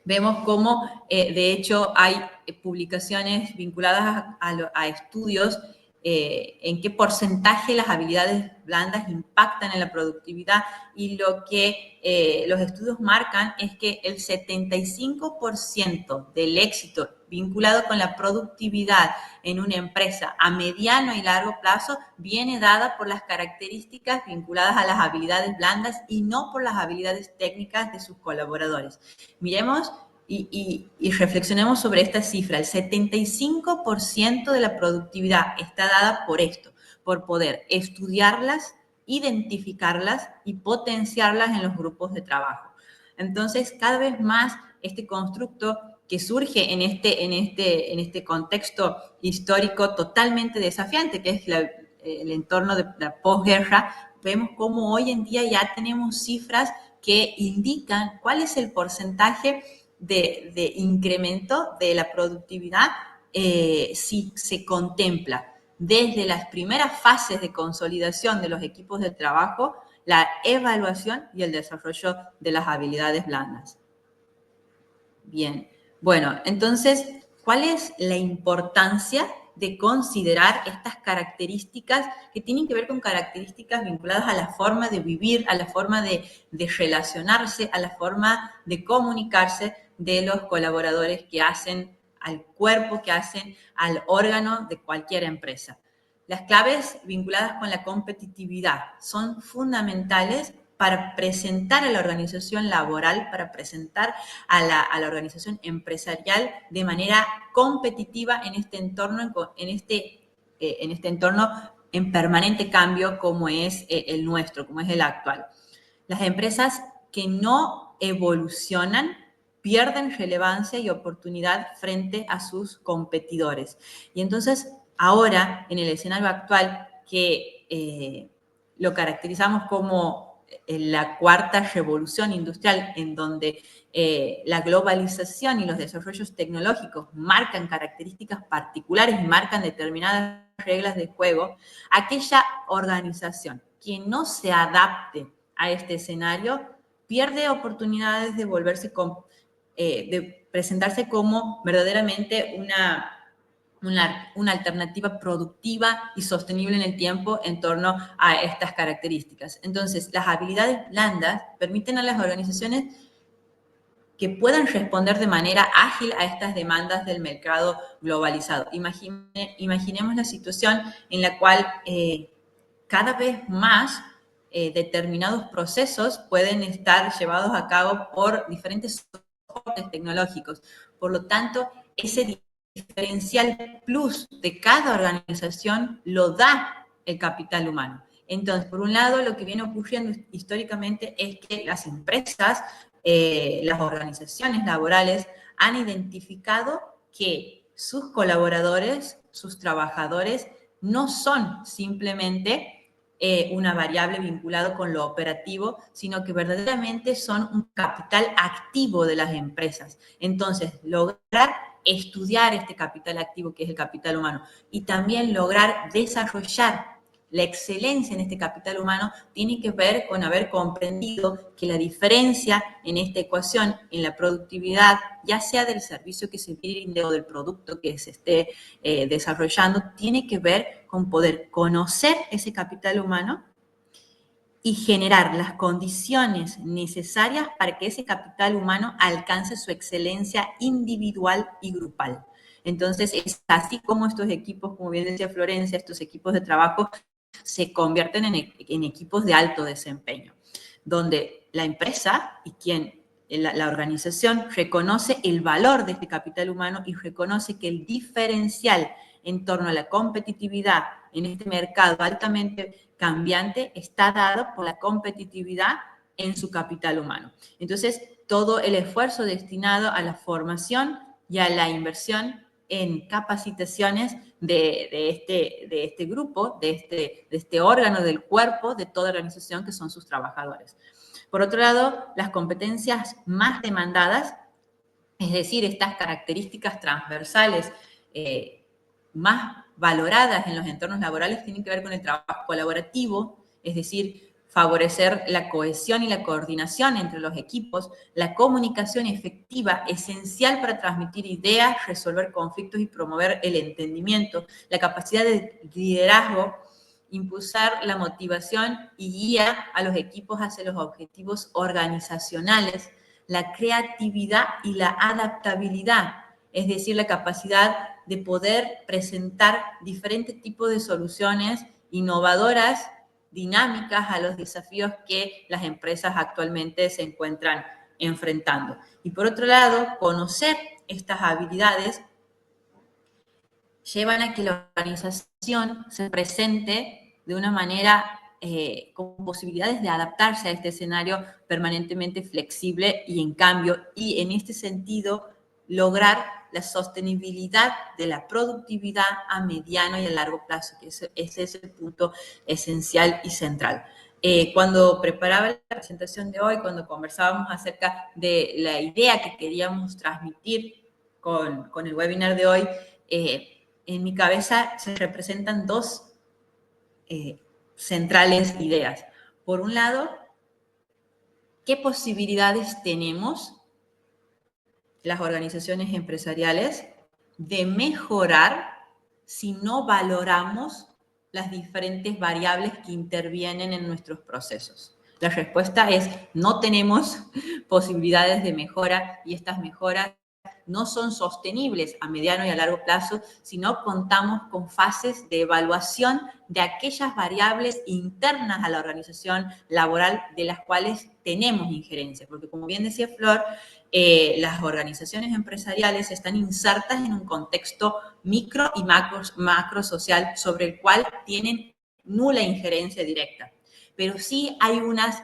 Vemos cómo, de hecho, hay publicaciones vinculadas a estudios en qué porcentaje las habilidades blandas impactan en la productividad, y lo que los estudios marcan es que el 75% del éxito vinculado con la productividad en una empresa a mediano y largo plazo viene dada por las características vinculadas a las habilidades blandas y no por las habilidades técnicas de sus colaboradores. Miremos y reflexionemos sobre esta cifra. El 75% de la productividad está dada por esto, por poder estudiarlas, identificarlas y potenciarlas en los grupos de trabajo. Entonces, cada vez más este constructo que surge en este contexto histórico totalmente desafiante, que es el entorno de la posguerra, vemos cómo hoy en día ya tenemos cifras que indican cuál es el porcentaje de incremento de la productividad si se contempla desde las primeras fases de consolidación de los equipos de trabajo, la evaluación y el desarrollo de las habilidades blandas. Bien, bueno, entonces, ¿cuál es la importancia de considerar estas características que tienen que ver con características vinculadas a la forma de vivir, a la forma de relacionarse, a la forma de comunicarse de los colaboradores que hacen al cuerpo, que hacen al órgano de cualquier empresa? Las claves vinculadas con la competitividad son fundamentales para presentar a la organización laboral, para presentar a la organización empresarial de manera competitiva en este entorno, en permanente cambio como es el nuestro, como es el actual. Las empresas que no evolucionan pierden relevancia y oportunidad frente a sus competidores. Y entonces, ahora, en el escenario actual, que lo caracterizamos como la cuarta revolución industrial, en donde la globalización y los desarrollos tecnológicos marcan características particulares y marcan determinadas reglas de juego, aquella organización que no se adapte a este escenario pierde oportunidades de de presentarse como verdaderamente una alternativa productiva y sostenible en el tiempo en torno a estas características. Entonces, las habilidades blandas permiten a las organizaciones que puedan responder de manera ágil a estas demandas del mercado globalizado. Imaginemos la situación en la cual cada vez más determinados procesos pueden estar llevados a cabo por diferentes soportes tecnológicos. Por lo tanto, ese diferencial plus de cada organización lo da el capital humano. Entonces, por un lado, lo que viene ocurriendo históricamente es que las empresas, las organizaciones laborales han identificado que sus colaboradores, sus trabajadores, no son simplemente una variable vinculada con lo operativo, sino que verdaderamente son un capital activo de las empresas. Entonces, lograr estudiar este capital activo que es el capital humano y también lograr desarrollar la excelencia en este capital humano tiene que ver con haber comprendido que la diferencia en esta ecuación, en la productividad, ya sea del servicio que se brinde o del producto que se esté desarrollando, tiene que ver con poder conocer ese capital humano y generar las condiciones necesarias para que ese capital humano alcance su excelencia individual y grupal. Entonces, es así como estos equipos, como bien decía Florencia, estos equipos de trabajo se convierten en equipos de alto desempeño, donde la empresa y la organización reconoce el valor de este capital humano y reconoce que el diferencial en torno a la competitividad en este mercado altamente cambiante está dado por la competitividad en su capital humano. Entonces, todo el esfuerzo destinado a la formación y a la inversión en capacitaciones de este grupo, de este órgano del cuerpo de toda organización que son sus trabajadores. Por otro lado, las competencias más demandadas, es decir, estas características transversales más valoradas en los entornos laborales tienen que ver con el trabajo colaborativo, es decir, favorecer la cohesión y la coordinación entre los equipos, la comunicación efectiva, esencial para transmitir ideas, resolver conflictos y promover el entendimiento, la capacidad de liderazgo, impulsar la motivación y guía a los equipos hacia los objetivos organizacionales, la creatividad y la adaptabilidad, es decir, la capacidad de poder presentar diferentes tipos de soluciones innovadoras, dinámicas a los desafíos que las empresas actualmente se encuentran enfrentando. Y por otro lado, conocer estas habilidades llevan a que la organización se presente de una manera con posibilidades de adaptarse a este escenario permanentemente flexible y en cambio, y en este sentido lograr la sostenibilidad de la productividad a mediano y a largo plazo, que ese es el punto esencial y central. Cuando preparaba la presentación de hoy, cuando conversábamos acerca de la idea que queríamos transmitir con el webinar de hoy, en mi cabeza se representan dos centrales ideas. Por un lado, ¿qué posibilidades tenemos las organizaciones empresariales de mejorar si no valoramos las diferentes variables que intervienen en nuestros procesos? La respuesta es: no tenemos posibilidades de mejora, y estas mejoras no son sostenibles a mediano y a largo plazo si no contamos con fases de evaluación de aquellas variables internas a la organización laboral de las cuales tenemos injerencia. Porque, como bien decía Flor, las organizaciones empresariales están insertas en un contexto micro y macro social sobre el cual tienen nula injerencia directa. Pero sí hay unas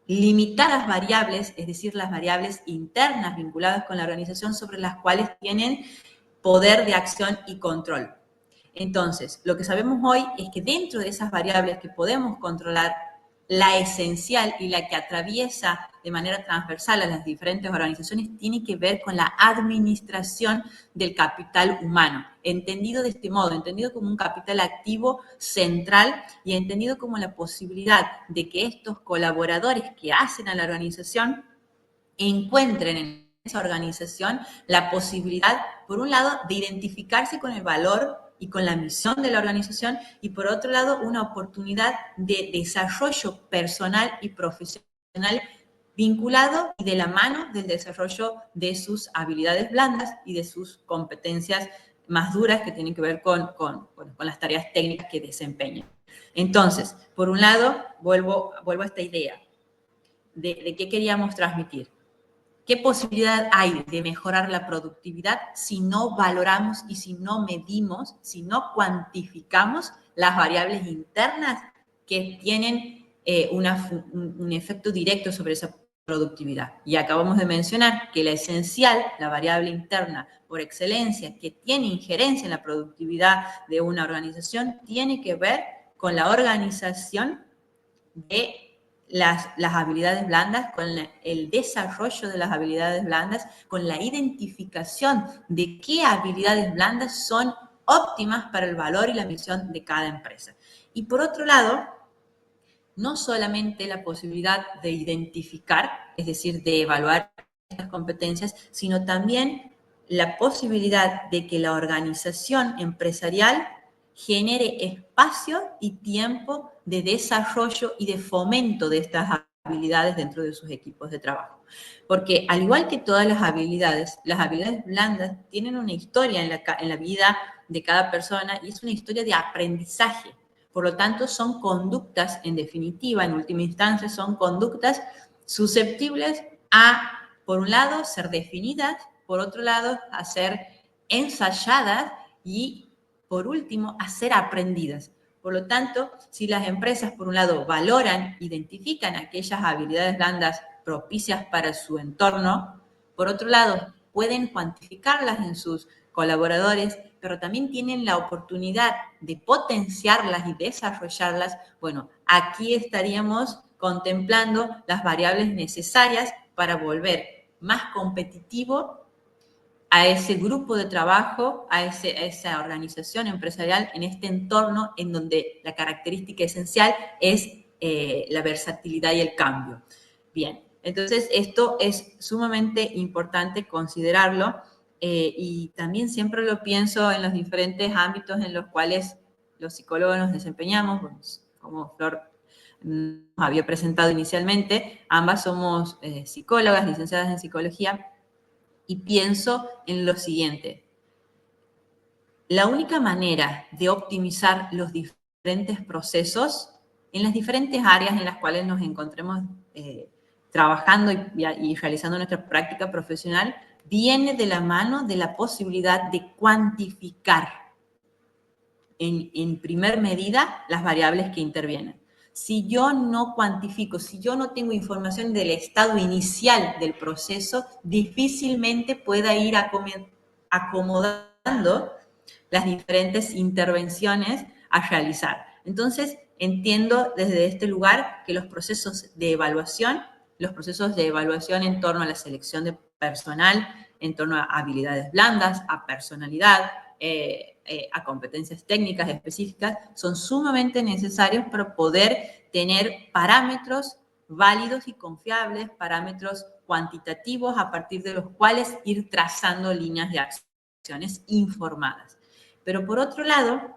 limitadas variables, es decir, las variables internas vinculadas con la organización sobre las cuales tienen poder de acción y control. Entonces, lo que sabemos hoy es que dentro de esas variables que podemos controlar, la esencial y la que atraviesa de manera transversal a las diferentes organizaciones tiene que ver con la administración del capital humano, entendido de este modo, entendido como un capital activo central y entendido como la posibilidad de que estos colaboradores que hacen a la organización encuentren en esa organización la posibilidad, por un lado, de identificarse con el valor y con la misión de la organización, y por otro lado, una oportunidad de desarrollo personal y profesional vinculado y de la mano del desarrollo de sus habilidades blandas y de sus competencias más duras que tienen que ver con las tareas técnicas que desempeñan. Entonces, por un lado, vuelvo a esta idea de qué queríamos transmitir. ¿Qué posibilidad hay de mejorar la productividad si no valoramos y si no medimos, si no cuantificamos las variables internas que tienen un efecto directo sobre esa productividad? Y acabamos de mencionar que la esencial, la variable interna por excelencia, que tiene injerencia en la productividad de una organización, tiene que ver con la organización de las habilidades blandas, con el desarrollo de las habilidades blandas, con la identificación de qué habilidades blandas son óptimas para el valor y la misión de cada empresa. Y por otro lado, no solamente la posibilidad de identificar, es decir, de evaluar estas competencias, sino también la posibilidad de que la organización empresarial genere espacio y tiempo de desarrollo y de fomento de estas habilidades dentro de sus equipos de trabajo. Porque al igual que todas las habilidades blandas tienen una historia en la vida de cada persona, y es una historia de aprendizaje. Por lo tanto, son conductas, en definitiva, en última instancia, son conductas susceptibles a, por un lado, ser definidas, por otro lado, a ser ensayadas y, por último, a ser aprendidas. Por lo tanto, si las empresas, por un lado, valoran, identifican aquellas habilidades blandas propicias para su entorno, por otro lado, pueden cuantificarlas en sus colaboradores, pero también tienen la oportunidad de potenciarlas y desarrollarlas. Bueno, aquí estaríamos contemplando las variables necesarias para volver más competitivo a ese grupo de trabajo, a esa organización empresarial, en este entorno en donde la característica esencial es la versatilidad y el cambio. Bien, entonces esto es sumamente importante considerarlo, y también siempre lo pienso en los diferentes ámbitos en los cuales los psicólogos nos desempeñamos. Bueno, como Flor nos había presentado inicialmente, ambas somos psicólogas, licenciadas en psicología, y pienso en lo siguiente: la única manera de optimizar los diferentes procesos en las diferentes áreas en las cuales nos encontremos trabajando y realizando nuestra práctica profesional, viene de la mano de la posibilidad de cuantificar en primer medida las variables que intervienen. Si yo no cuantifico, si yo no tengo información del estado inicial del proceso, difícilmente pueda ir acomodando las diferentes intervenciones a realizar. Entonces, entiendo desde este lugar que los procesos de evaluación en torno a la selección de personal, en torno a habilidades blandas, a personalidad, a competencias técnicas específicas, son sumamente necesarios para poder tener parámetros válidos y confiables, parámetros cuantitativos a partir de los cuales ir trazando líneas de acciones informadas. Pero por otro lado,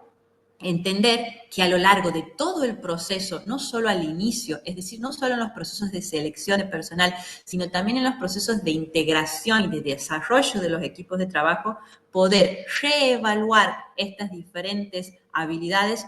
entender que a lo largo de todo el proceso, no solo al inicio, es decir, no solo en los procesos de selección de personal, sino también en los procesos de integración y de desarrollo de los equipos de trabajo, poder reevaluar estas diferentes habilidades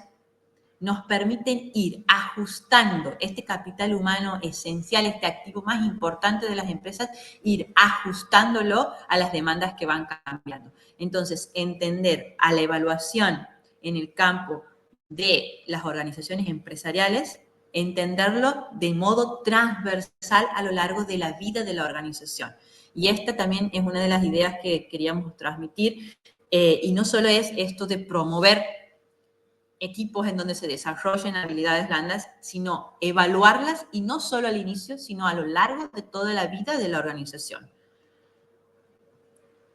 nos permiten ir ajustando este capital humano esencial, este activo más importante de las empresas, ir ajustándolo a las demandas que van cambiando. Entonces, entender a la evaluación en el campo de las organizaciones empresariales, entenderlo de modo transversal a lo largo de la vida de la organización. Y esta también es una de las ideas que queríamos transmitir, y no solo es esto de promover equipos en donde se desarrollen habilidades blandas, sino evaluarlas, y no solo al inicio, sino a lo largo de toda la vida de la organización.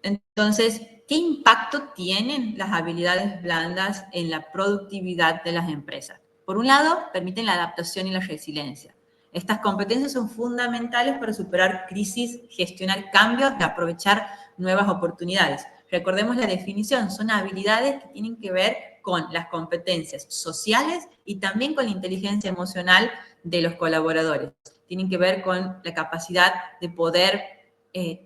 Entonces, ¿qué impacto tienen las habilidades blandas en la productividad de las empresas? Por un lado, permiten la adaptación y la resiliencia. Estas competencias son fundamentales para superar crisis, gestionar cambios y aprovechar nuevas oportunidades. Recordemos la definición, son habilidades que tienen que ver con las competencias sociales y también con la inteligencia emocional de los colaboradores. Tienen que ver con la capacidad de poder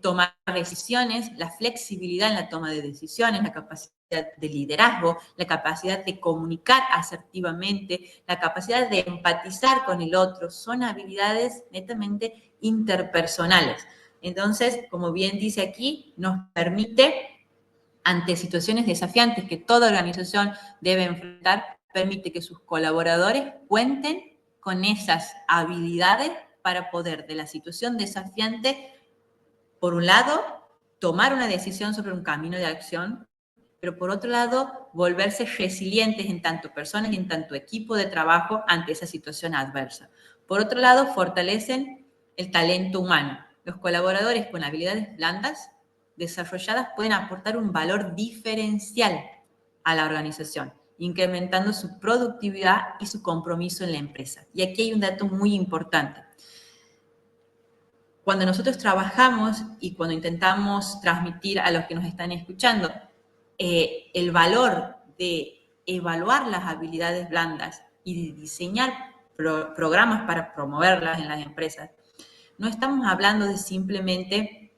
tomar decisiones, la flexibilidad en la toma de decisiones, la capacidad de liderazgo, la capacidad de comunicar asertivamente, la capacidad de empatizar con el otro, son habilidades netamente interpersonales. Entonces, como bien dice aquí, nos permite, ante situaciones desafiantes que toda organización debe enfrentar, permite que sus colaboradores cuenten con esas habilidades para poder, de la situación desafiante, por un lado, tomar una decisión sobre un camino de acción, pero por otro lado, volverse resilientes en tanto personas y en tanto equipo de trabajo ante esa situación adversa. Por otro lado, fortalecen el talento humano. Los colaboradores con habilidades blandas desarrolladas pueden aportar un valor diferencial a la organización, incrementando su productividad y su compromiso en la empresa. Y aquí hay un dato muy importante. Cuando nosotros trabajamos y cuando intentamos transmitir a los que nos están escuchando el valor de evaluar las habilidades blandas y de diseñar programas para promoverlas en las empresas, no estamos hablando de simplemente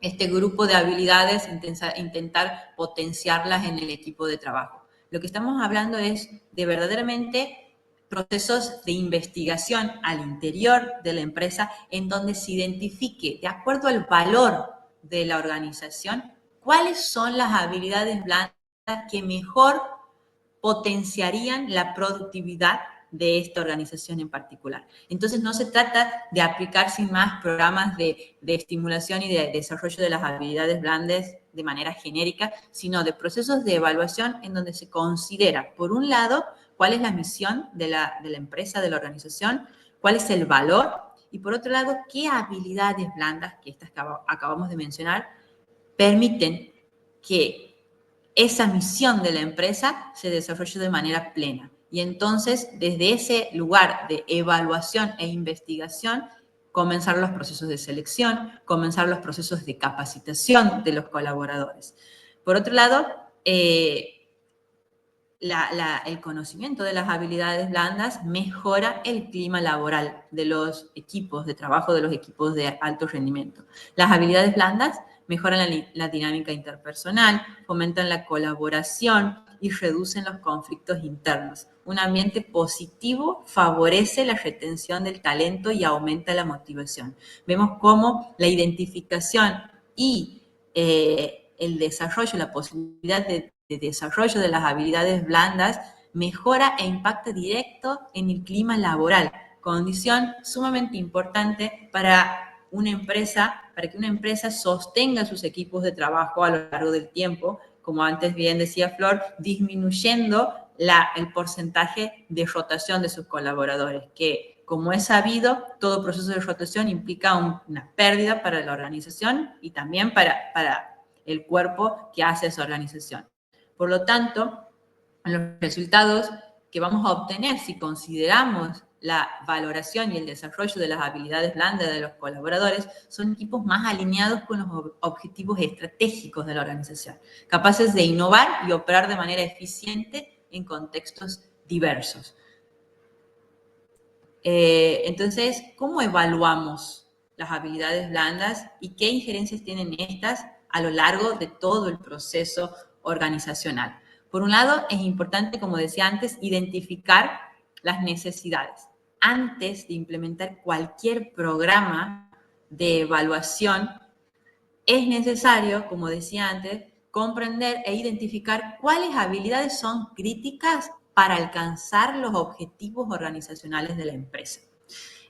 este grupo de habilidades, intentar potenciarlas en el equipo de trabajo. Lo que estamos hablando es de verdaderamente procesos de investigación al interior de la empresa en donde se identifique, de acuerdo al valor de la organización, cuáles son las habilidades blandas que mejor potenciarían la productividad de esta organización en particular. Entonces, no se trata de aplicar sin más programas de estimulación y de desarrollo de las habilidades blandas de manera genérica, sino de procesos de evaluación en donde se considera, por un lado, cuál es la misión de la empresa, de la organización, cuál es el valor, y por otro lado, qué habilidades blandas, que estas que acabamos de mencionar, permiten que esa misión de la empresa se desarrolle de manera plena. Y entonces, desde ese lugar de evaluación e investigación, comenzar los procesos de selección, comenzar los procesos de capacitación de los colaboradores. Por otro lado, el conocimiento de las habilidades blandas mejora el clima laboral de los equipos de trabajo, de los equipos de alto rendimiento. Las habilidades blandas mejoran la dinámica interpersonal, fomentan la colaboración y reducen los conflictos internos. un ambiente positivo favorece la retención del talento y aumenta la motivación. Vemos cómo la identificación y el desarrollo, la posibilidad de desarrollo de las habilidades blandas mejora e impacta directo en el clima laboral, condición sumamente importante para una empresa, para que una empresa sostenga sus equipos de trabajo a lo largo del tiempo, como antes bien decía Flor, disminuyendo el porcentaje de rotación de sus colaboradores, que como es sabido, todo proceso de rotación implica una pérdida para la organización y también para el cuerpo que hace esa organización. Por lo tanto, los resultados que vamos a obtener si consideramos la valoración y el desarrollo de las habilidades blandas de los colaboradores son equipos más alineados con los objetivos estratégicos de la organización, capaces de innovar y operar de manera eficiente en contextos diversos. Entonces, ¿cómo evaluamos las habilidades blandas y qué injerencias tienen estas a lo largo de todo el proceso organizacional? Por un lado, es importante, como decía antes, identificar las necesidades. Antes de implementar cualquier programa de evaluación, es necesario, como decía antes, comprender e identificar cuáles habilidades son críticas para alcanzar los objetivos organizacionales de la empresa.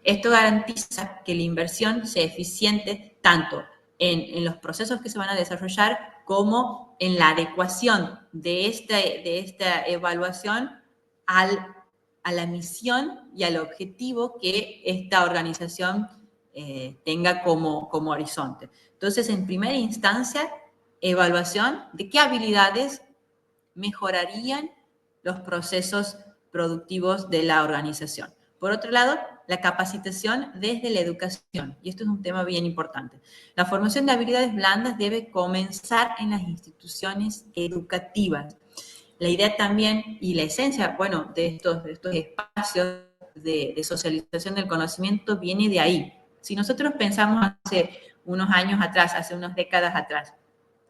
Esto garantiza que la inversión sea eficiente tanto en los procesos que se van a desarrollar como en la adecuación de esta evaluación a la misión y al objetivo que esta organización tenga como horizonte. Entonces, en primera instancia, evaluación de qué habilidades mejorarían los procesos productivos de la organización. Por otro lado, la capacitación desde la educación, y esto es un tema bien importante. La formación de habilidades blandas debe comenzar en las instituciones educativas. La idea también y la esencia, bueno, de estos espacios de socialización del conocimiento viene de ahí. Si nosotros pensamos hace unos años atrás, hace unas décadas atrás,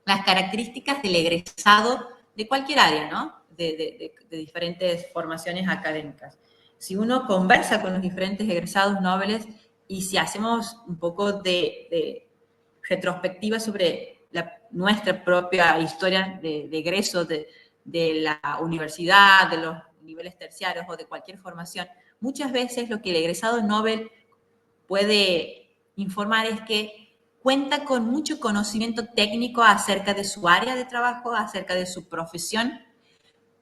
las características del egresado de cualquier área, ¿no? De diferentes formaciones académicas. Si uno conversa con los diferentes egresados nobles y si hacemos un poco de retrospectiva sobre nuestra propia historia de egreso de la universidad, de los niveles terciarios o de cualquier formación, muchas veces lo que el egresado Nobel puede informar es que cuenta con mucho conocimiento técnico acerca de su área de trabajo, acerca de su profesión,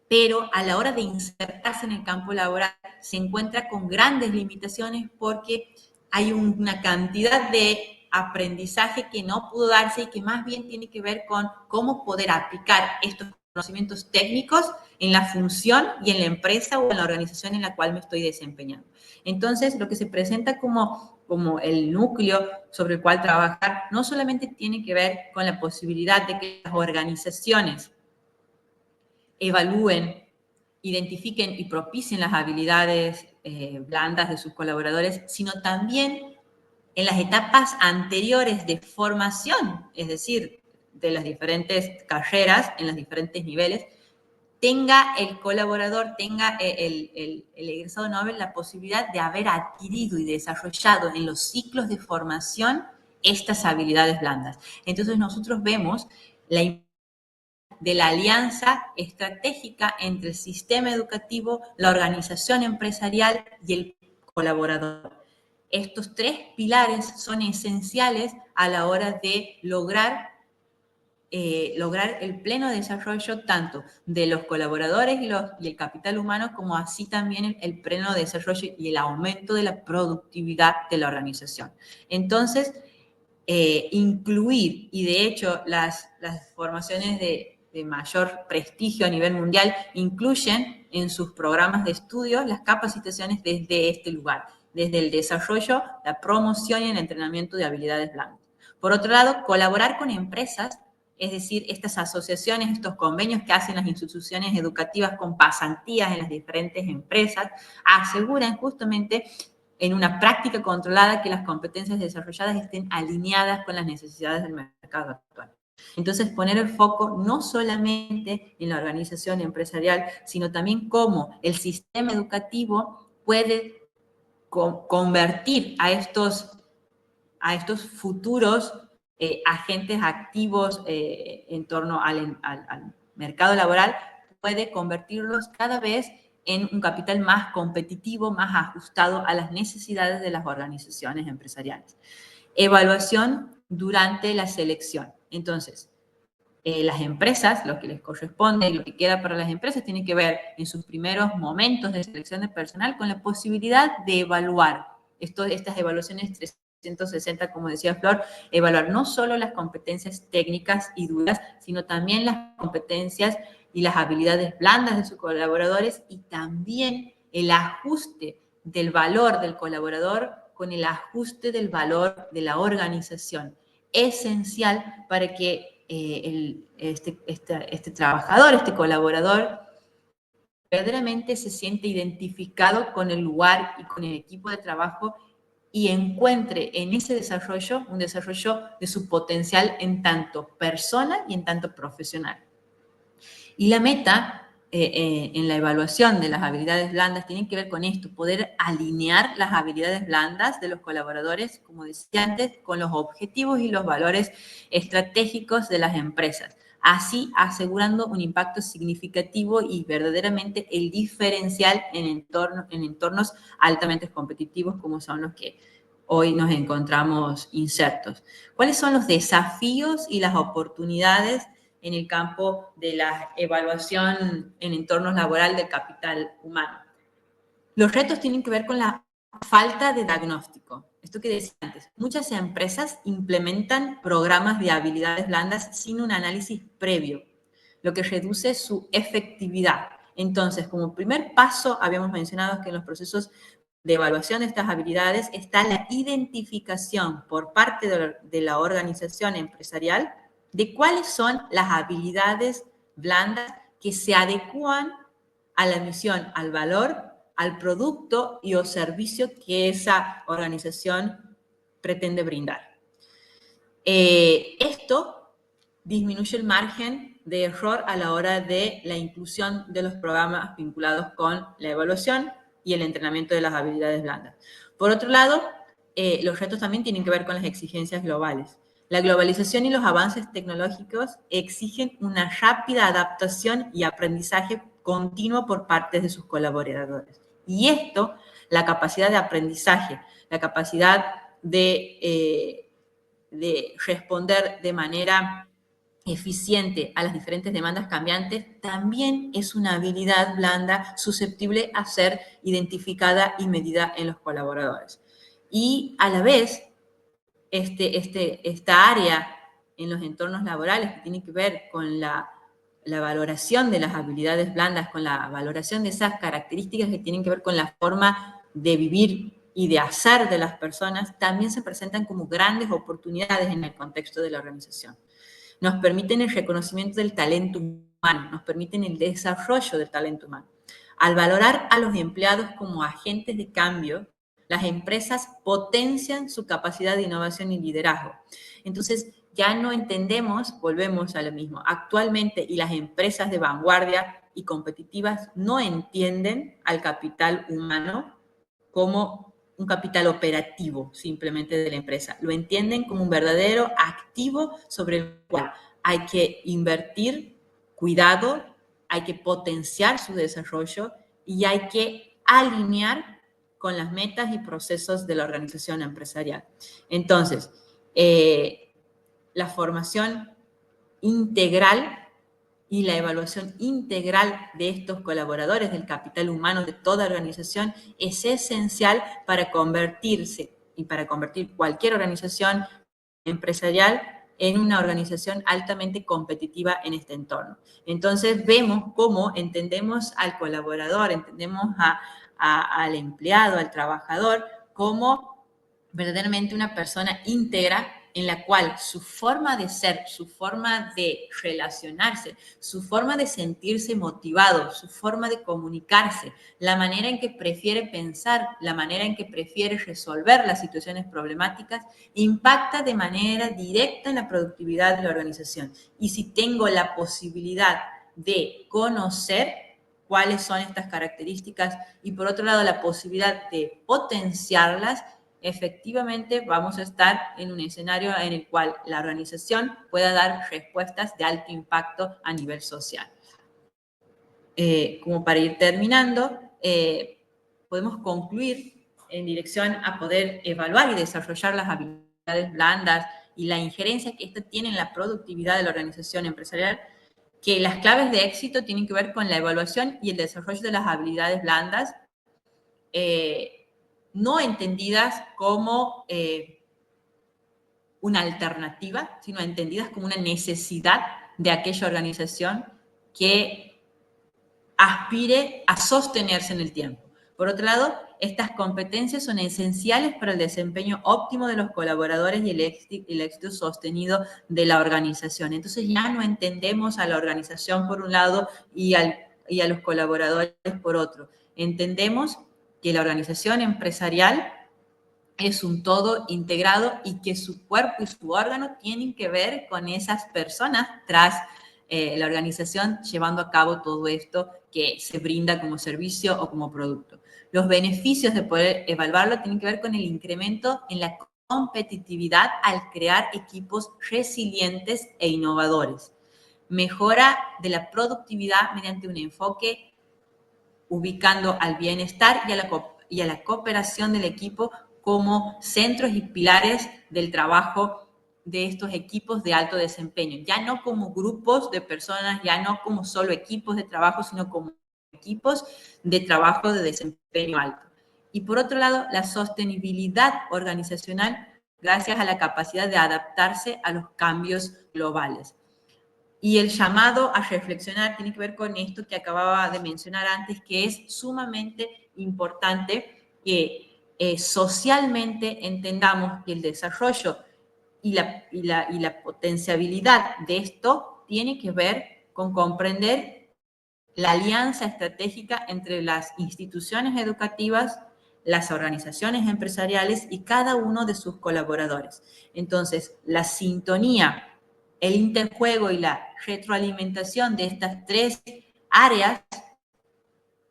pero a la hora de insertarse en el campo laboral se encuentra con grandes limitaciones porque hay una cantidad de aprendizaje que no pudo darse y que más bien tiene que ver con cómo poder aplicar estos conocimientos técnicos en la función y en la empresa o en la organización en la cual me estoy desempeñando. Entonces, lo que se presenta como el núcleo sobre el cual trabajar no solamente tiene que ver con la posibilidad de que las organizaciones evalúen, identifiquen y propicien las habilidades blandas de sus colaboradores, sino también en las etapas anteriores de formación, es decir, de las diferentes carreras, en los diferentes niveles, tenga el colaborador, tenga el egresado Nobel la posibilidad de haber adquirido y desarrollado en los ciclos de formación estas habilidades blandas. Entonces nosotros vemos de la alianza estratégica entre el sistema educativo, la organización empresarial y el colaborador. Estos tres pilares son esenciales a la hora de lograr el pleno desarrollo tanto de los colaboradores y el capital humano, como así también el pleno desarrollo y el aumento de la productividad de la organización. Entonces, incluir, y de hecho las formaciones de mayor prestigio a nivel mundial incluyen en sus programas de estudio las capacitaciones desde este lugar, desde el desarrollo, la promoción y el entrenamiento de habilidades blandas. Por otro lado, colaborar con empresas, es decir, estas asociaciones, estos convenios que hacen las instituciones educativas con pasantías en las diferentes empresas, aseguran justamente en una práctica controlada que las competencias desarrolladas estén alineadas con las necesidades del mercado actual. Entonces, poner el foco no solamente en la organización empresarial, sino también cómo el sistema educativo puede convertir a estos futuros agentes activos en torno al mercado laboral, puede convertirlos cada vez en un capital más competitivo, más ajustado a las necesidades de las organizaciones empresariales. Evaluación durante la selección. Entonces, las empresas, lo que les corresponde y lo que queda para las empresas tiene que ver en sus primeros momentos de selección de personal con la posibilidad de evaluar estas evaluaciones 360, como decía Flor, evaluar no solo las competencias técnicas y duras, sino también las competencias y las habilidades blandas de sus colaboradores y también el ajuste del valor del colaborador con el ajuste del valor de la organización, esencial para que este trabajador, este colaborador, verdaderamente se siente identificado con el lugar y con el equipo de trabajo y encuentre en ese desarrollo un desarrollo de su potencial en tanto persona y en tanto profesional. Y la meta en la evaluación de las habilidades blandas tiene que ver con esto, poder alinear las habilidades blandas de los colaboradores, como decía antes, con los objetivos y los valores estratégicos de las empresas, así asegurando un impacto significativo y verdaderamente el diferencial en entornos altamente competitivos como son los que hoy nos encontramos insertos. ¿Cuáles son los desafíos y las oportunidades en el campo de la evaluación en entornos laboral del capital humano? Los retos tienen que ver con la falta de diagnóstico. Esto que decía antes, muchas empresas implementan programas de habilidades blandas sin un análisis previo, lo que reduce su efectividad. Entonces, como primer paso, habíamos mencionado que en los procesos de evaluación de estas habilidades está la identificación por parte de la organización empresarial de cuáles son las habilidades blandas que se adecúan a la misión, al valor, al producto y o servicio que esa organización pretende brindar. Esto disminuye el margen de error a la hora de la inclusión de los programas vinculados con la evaluación y el entrenamiento de las habilidades blandas. Por otro lado, los retos también tienen que ver con las exigencias globales. La globalización y los avances tecnológicos exigen una rápida adaptación y aprendizaje continuo por parte de sus colaboradores. Y esto, la capacidad de aprendizaje, la capacidad de responder de manera eficiente a las diferentes demandas cambiantes, también es una habilidad blanda susceptible a ser identificada y medida en los colaboradores. Y a la vez, esta área en los entornos laborales que tiene que ver con la valoración de las habilidades blandas, con la valoración de esas características que tienen que ver con la forma de vivir y de hacer de las personas, también se presentan como grandes oportunidades en el contexto de la organización. Nos permiten el reconocimiento del talento humano, nos permiten el desarrollo del talento humano. Al valorar a los empleados como agentes de cambio, las empresas potencian su capacidad de innovación y liderazgo. Entonces, ya no entendemos, volvemos a lo mismo, actualmente y las empresas de vanguardia y competitivas no entienden al capital humano como un capital operativo simplemente de la empresa. Lo entienden como un verdadero activo sobre el cual hay que invertir cuidado, hay que potenciar su desarrollo y hay que alinear con las metas y procesos de la organización empresarial. Entonces, la formación integral y la evaluación integral de estos colaboradores del capital humano de toda organización es esencial para convertirse y para convertir cualquier organización empresarial en una organización altamente competitiva en este entorno. Entonces vemos cómo entendemos al colaborador, entendemos al empleado, al trabajador, como verdaderamente una persona íntegra en la cual su forma de ser, su forma de relacionarse, su forma de sentirse motivado, su forma de comunicarse, la manera en que prefiere pensar, la manera en que prefiere resolver las situaciones problemáticas, impacta de manera directa en la productividad de la organización. Y si tengo la posibilidad de conocer cuáles son estas características y por otro lado la posibilidad de potenciarlas, efectivamente vamos a estar en un escenario en el cual la organización pueda dar respuestas de alto impacto a nivel social. Como para ir terminando, podemos concluir en dirección a poder evaluar y desarrollar las habilidades blandas y la injerencia que esto tiene en la productividad de la organización empresarial, que las claves de éxito tienen que ver con la evaluación y el desarrollo de las habilidades blandas, no entendidas como una alternativa, sino entendidas como una necesidad de aquella organización que aspire a sostenerse en el tiempo. Por otro lado, estas competencias son esenciales para el desempeño óptimo de los colaboradores y el éxito sostenido de la organización. Entonces ya no entendemos a la organización por un lado y a los colaboradores por otro. Entendemos que la organización empresarial es un todo integrado y que su cuerpo y su órgano tienen que ver con esas personas tras la organización llevando a cabo todo esto que se brinda como servicio o como producto. Los beneficios de poder evaluarlo tienen que ver con el incremento en la competitividad al crear equipos resilientes e innovadores. Mejora de la productividad mediante un enfoque ubicando al bienestar y a la cooperación del equipo como centros y pilares del trabajo de estos equipos de alto desempeño, ya no como grupos de personas, ya no como solo equipos de trabajo, sino como equipos de trabajo de desempeño alto. Y por otro lado, la sostenibilidad organizacional gracias a la capacidad de adaptarse a los cambios globales. Y el llamado a reflexionar tiene que ver con esto que acababa de mencionar antes, que es sumamente importante que socialmente entendamos que el desarrollo y la potenciabilidad de esto tiene que ver con comprender la alianza estratégica entre las instituciones educativas, las organizaciones empresariales y cada uno de sus colaboradores. Entonces, la sintonía, el interjuego y la retroalimentación de estas tres áreas,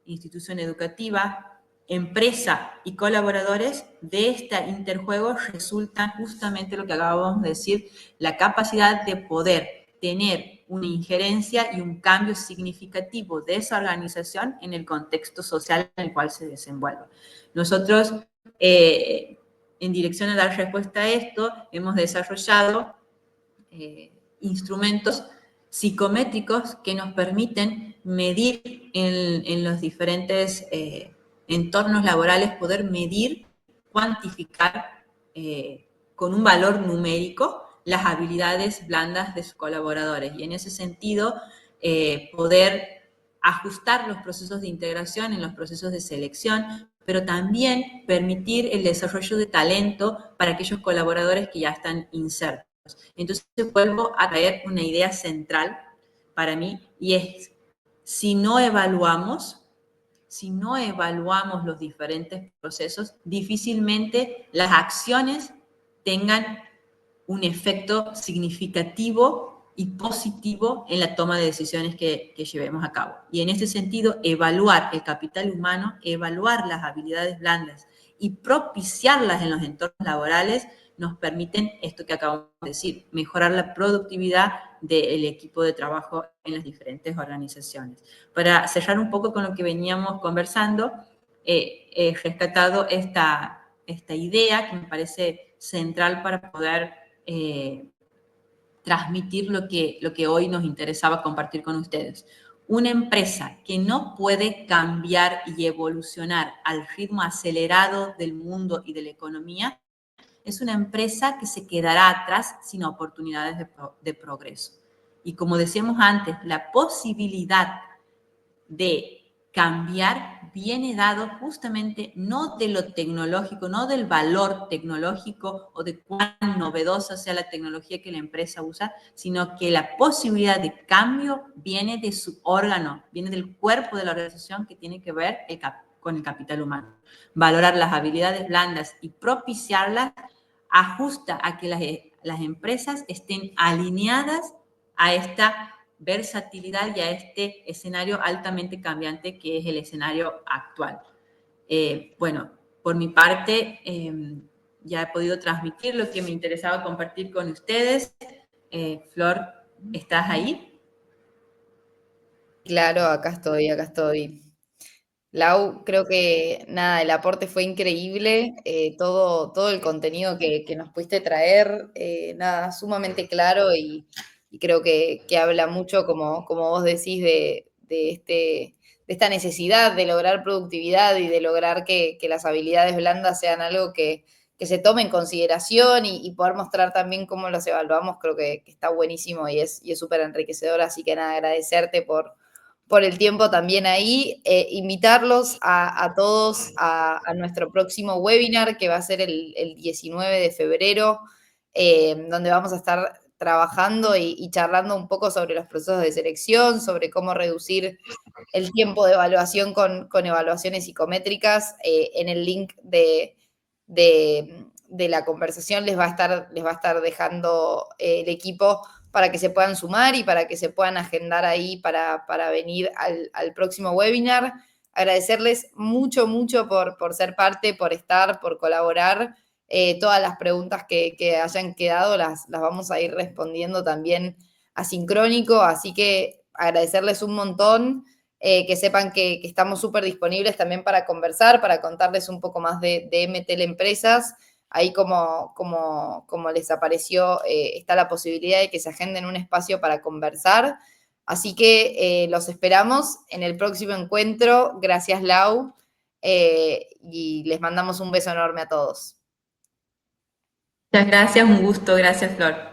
institución educativa, empresa y colaboradores, de este interjuego resulta justamente lo que acabamos de decir, la capacidad de poder tener una injerencia y un cambio significativo de esa organización en el contexto social en el cual se desenvuelve. Nosotros, en dirección a dar respuesta a esto, hemos desarrollado instrumentos psicométricos que nos permiten medir en los diferentes entornos laborales, poder medir, cuantificar con un valor numérico las habilidades blandas de sus colaboradores. Y en ese sentido, poder ajustar los procesos de integración en los procesos de selección, pero también permitir el desarrollo de talento para aquellos colaboradores que ya están insertos. Entonces vuelvo a traer una idea central para mí y es, si no evaluamos los diferentes procesos, difícilmente las acciones tengan un efecto significativo y positivo en la toma de decisiones que llevemos a cabo. Y en este sentido, evaluar el capital humano, evaluar las habilidades blandas y propiciarlas en los entornos laborales nos permiten esto que acabamos de decir, mejorar la productividad del equipo de trabajo en las diferentes organizaciones. Para cerrar un poco con lo que veníamos conversando, he rescatado esta idea que me parece central para poder transmitir lo que hoy nos interesaba compartir con ustedes. Una empresa que no puede cambiar y evolucionar al ritmo acelerado del mundo y de la economía es una empresa que se quedará atrás sin oportunidades de progreso. Y como decíamos antes, la posibilidad de cambiar viene dado justamente no de lo tecnológico, no del valor tecnológico o de cuán novedosa sea la tecnología que la empresa usa, sino que la posibilidad de cambio viene de su órgano, viene del cuerpo de la organización que tiene que ver con el capital humano. Valorar las habilidades blandas y propiciarlas ajusta a que las empresas estén alineadas a esta versatilidad y a este escenario altamente cambiante que es el escenario actual. Bueno, por mi parte, ya he podido transmitir lo que me interesaba compartir con ustedes. Flor, ¿estás ahí? Claro, acá estoy, acá estoy. Lau, creo que nada, el aporte fue increíble, todo el contenido que nos pudiste traer, nada, sumamente claro y creo que habla mucho, como vos decís, de esta necesidad de lograr productividad y de lograr que las habilidades blandas sean algo que se tome en consideración y poder mostrar también cómo los evaluamos, creo que está buenísimo y es súper enriquecedor, así que nada, agradecerte por el tiempo también ahí. Invitarlos a todos a nuestro próximo webinar, que va a ser el 19 de febrero, donde vamos a estar trabajando y charlando un poco sobre los procesos de selección, sobre cómo reducir el tiempo de evaluación con evaluaciones psicométricas. En el link de la conversación les va a estar dejando el equipo para que se puedan sumar y para que se puedan agendar ahí para venir al próximo webinar. Agradecerles mucho, mucho por ser parte, por estar, por colaborar. Todas las preguntas que hayan quedado las vamos a ir respondiendo también asincrónico, así que agradecerles un montón. Que sepan que estamos súper disponibles también para conversar, para contarles un poco más de MTL Empresas. Ahí como les apareció, está la posibilidad de que se agenden un espacio para conversar. Así que los esperamos en el próximo encuentro. Gracias, Lau. Y les mandamos un beso enorme a todos. Muchas gracias, un gusto. Gracias, Flor.